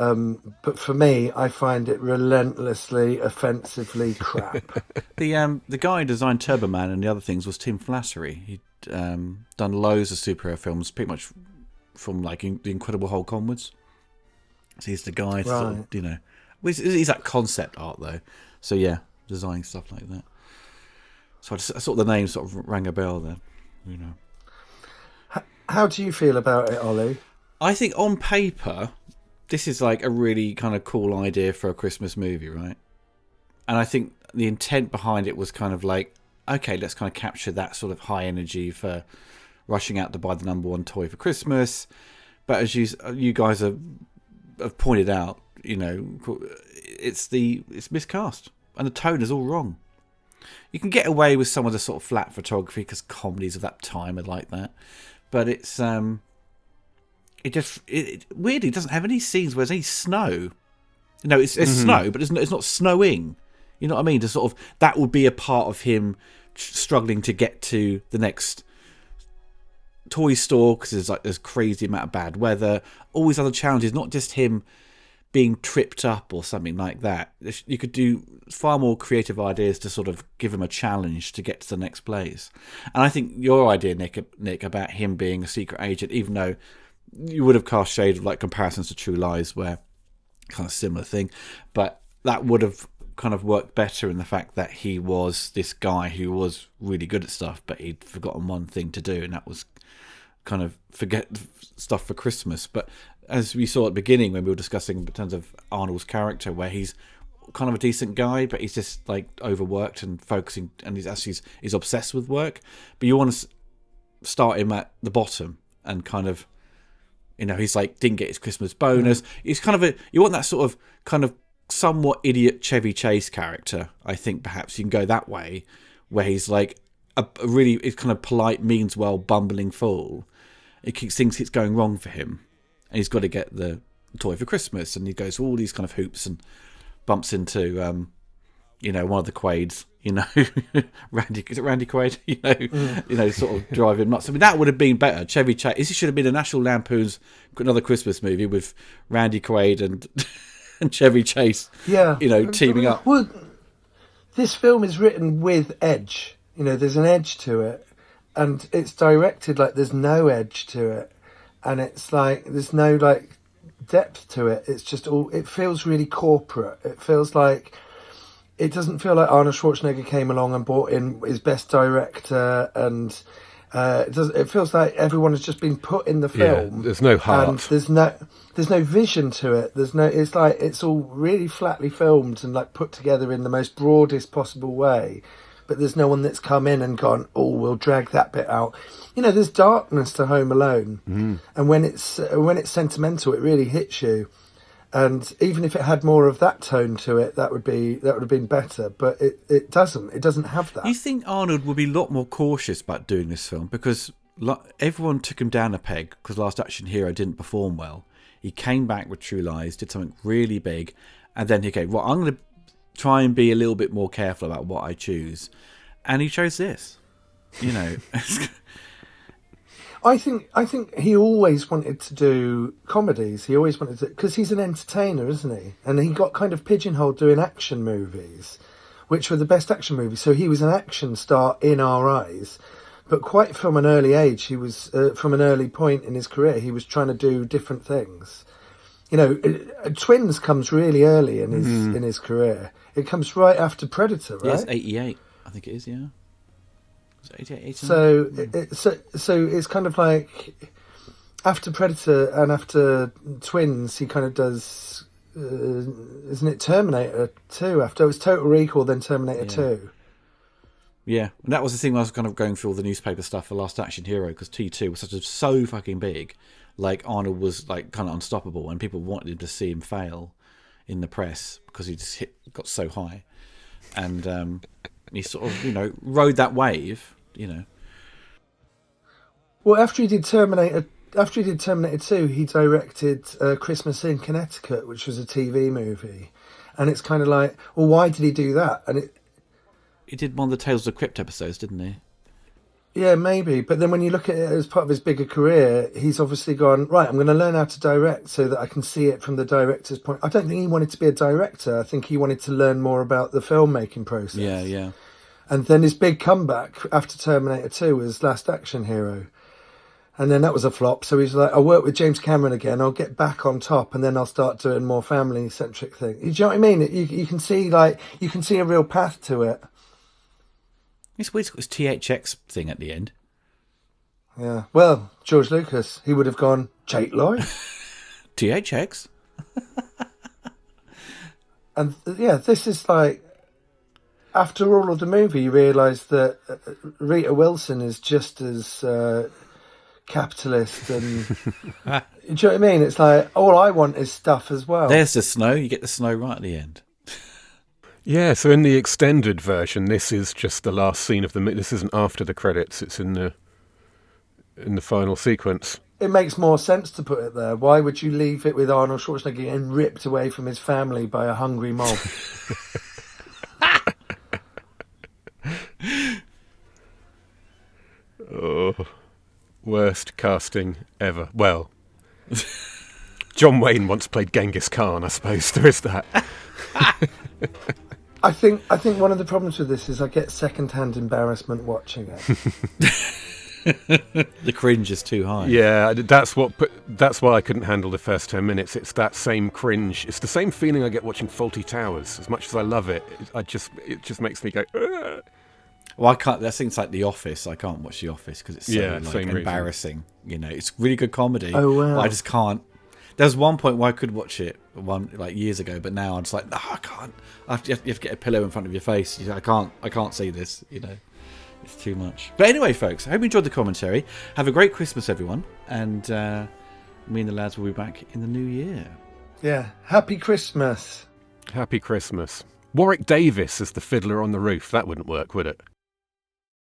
for me, I find it relentlessly, offensively crap.
The guy who designed Turboman and the other things was Tim Flattery. He'd done loads of superhero films, pretty much from like The Incredible Hulk onwards. So he's the guy, sort of, you know. He's that concept art though. So yeah, designing stuff like that. So I sort of the name sort of rang a bell there, you know.
How do you feel about it, Ollie?
I think on paper, this is like a really kind of cool idea for a Christmas movie, right? And I think the intent behind it was kind of like, okay, let's kind of capture that sort of high energy for rushing out to buy the number one toy for Christmas. But as you guys have pointed out, you know, it's miscast and the tone is all wrong. You can get away with some of the sort of flat photography because comedies of that time are like that. But it's it weirdly doesn't have any scenes where there's any snow. You know, it's snow, but it's not snowing. You know what I mean? To sort of that would be a part of him struggling to get to the next toy store because there's crazy amount of bad weather. All these other challenges, not just him being tripped up or something like that. You could do far more creative ideas to sort of give him a challenge to get to the next place. And I think your idea, Nick, about him being a secret agent, even though you would have cast shade of like comparisons to True Lies where kind of similar thing, but that would have kind of worked better in the fact that he was this guy who was really good at stuff, but he'd forgotten one thing to do, and that was kind of forget stuff for Christmas. But as we saw at the beginning when we were discussing in terms of Arnold's character, where he's kind of a decent guy, but he's just like overworked and focusing, and he's obsessed with work. But you want to start him at the bottom and kind of, you know, he's like didn't get his Christmas bonus. He's kind of you want that sort of kind of somewhat idiot Chevy Chase character. I think perhaps you can go that way, where he's like a really kind of polite, means well, bumbling fool. Things keeps going wrong for him. And he's got to get the toy for Christmas, and he goes through all these kind of hoops and bumps into, you know, one of the Quaids, you know, Randy Quaid, you know, sort of drive him nuts. I mean, that would have been better. Chevy Chase. This should have been a National Lampoon's another Christmas movie with Randy Quaid and and Chevy Chase, you know, teaming up.
Well, this film is written with edge. You know, there's an edge to it, and it's directed like there's no edge to it. And it's like there's no like depth to it. It's just all. It feels really corporate. It feels like it doesn't feel like Arnold Schwarzenegger came along and brought in his best director, and it feels like everyone has just been put in the film.
Yeah, there's no heart.
And there's no vision to it. It's like it's all really flatly filmed and like put together in the most broadest possible way. But there's no one that's come in and gone, oh, we'll drag that bit out. You know, there's darkness to Home Alone, and when it's sentimental, it really hits you. And even if it had more of that tone to it, that would have been better. But it doesn't. It doesn't have that.
You think Arnold would be a lot more cautious about doing this film because everyone took him down a peg because Last Action Hero didn't perform well. He came back with True Lies, did something really big, and then he came, well, I'm going to try and be a little bit more careful about what I choose. And he chose this. You know.
I think he always wanted to do comedies. He always wanted to, because he's an entertainer, isn't he? And he got kind of pigeonholed doing action movies, which were the best action movies. So he was an action star in our eyes. But quite from an early age, he was from an early point in his career, he was trying to do different things. You know, Twins comes really early in his career. It comes right after Predator, right?
Yes, 88. I think it is, yeah. Was it 88, 89?
So it's kind of like after Predator and after Twins, he kind of does, isn't it Terminator 2? After it was Total Recall, then Terminator 2.
Yeah, and that was the thing when I was kind of going through all the newspaper stuff for Last Action Hero, because T2 was so fucking big. Like, Arnold was like kind of unstoppable, and people wanted to see him fail in the press because he just got so high. And he sort of, you know, rode that wave, you know.
Well, after he did Terminator 2, he directed Christmas in Connecticut, which was a TV movie. And it's kind of like, well, why did he do that? And
he did one of the Tales of the Crypt episodes, didn't he?
Yeah, maybe. But then when you look at it as part of his bigger career, he's obviously gone, right, I'm going to learn how to direct so that I can see it from the director's point. I don't think he wanted to be a director. I think he wanted to learn more about the filmmaking process.
Yeah, yeah.
And then his big comeback after Terminator 2 was Last Action Hero. And then that was a flop. So he's like, I'll work with James Cameron again. I'll get back on top, and then I'll start doing more family-centric things. Do you know what I mean? You can see a real path to it.
It's weird. It's THX thing at the end.
Yeah. Well, George Lucas, he would have gone, Jake Lloyd.
THX.
And yeah, this is like, after all of the movie, you realise that Rita Wilson is just as capitalist and... Do you know what I mean? It's like, all I want is stuff as well.
There's the snow. You get the snow right at the end.
Yeah, so in the extended version, this is just the last scene of the movie. This isn't after the credits. It's in the final sequence.
It makes more sense to put it there. Why would you leave it with Arnold Schwarzenegger getting ripped away from his family by a hungry mob?
Oh, worst casting ever. Well, John Wayne once played Genghis Khan, I suppose. There is that.
I think one of the problems with this is I get second-hand embarrassment watching it.
The cringe is too high.
Yeah, that's why I couldn't handle the first 10 minutes. It's that same cringe. It's the same feeling I get watching Fawlty Towers. As much as I love it, it just makes me go. Ugh.
Well, I can't. That thing's like The Office. I can't watch The Office because it's so embarrassing. You know, it's really good comedy.
Oh wow!
But I just can't. There was one point where I could watch it years ago, but now I'm just like, no, I can't. You have to get a pillow in front of your face. I can't see this. You know, it's too much. But anyway, folks, I hope you enjoyed the commentary. Have a great Christmas, everyone, and me and the lads will be back in the new year.
Yeah, happy Christmas.
Happy Christmas. Warwick Davis as the fiddler on the roof. That wouldn't work, would it?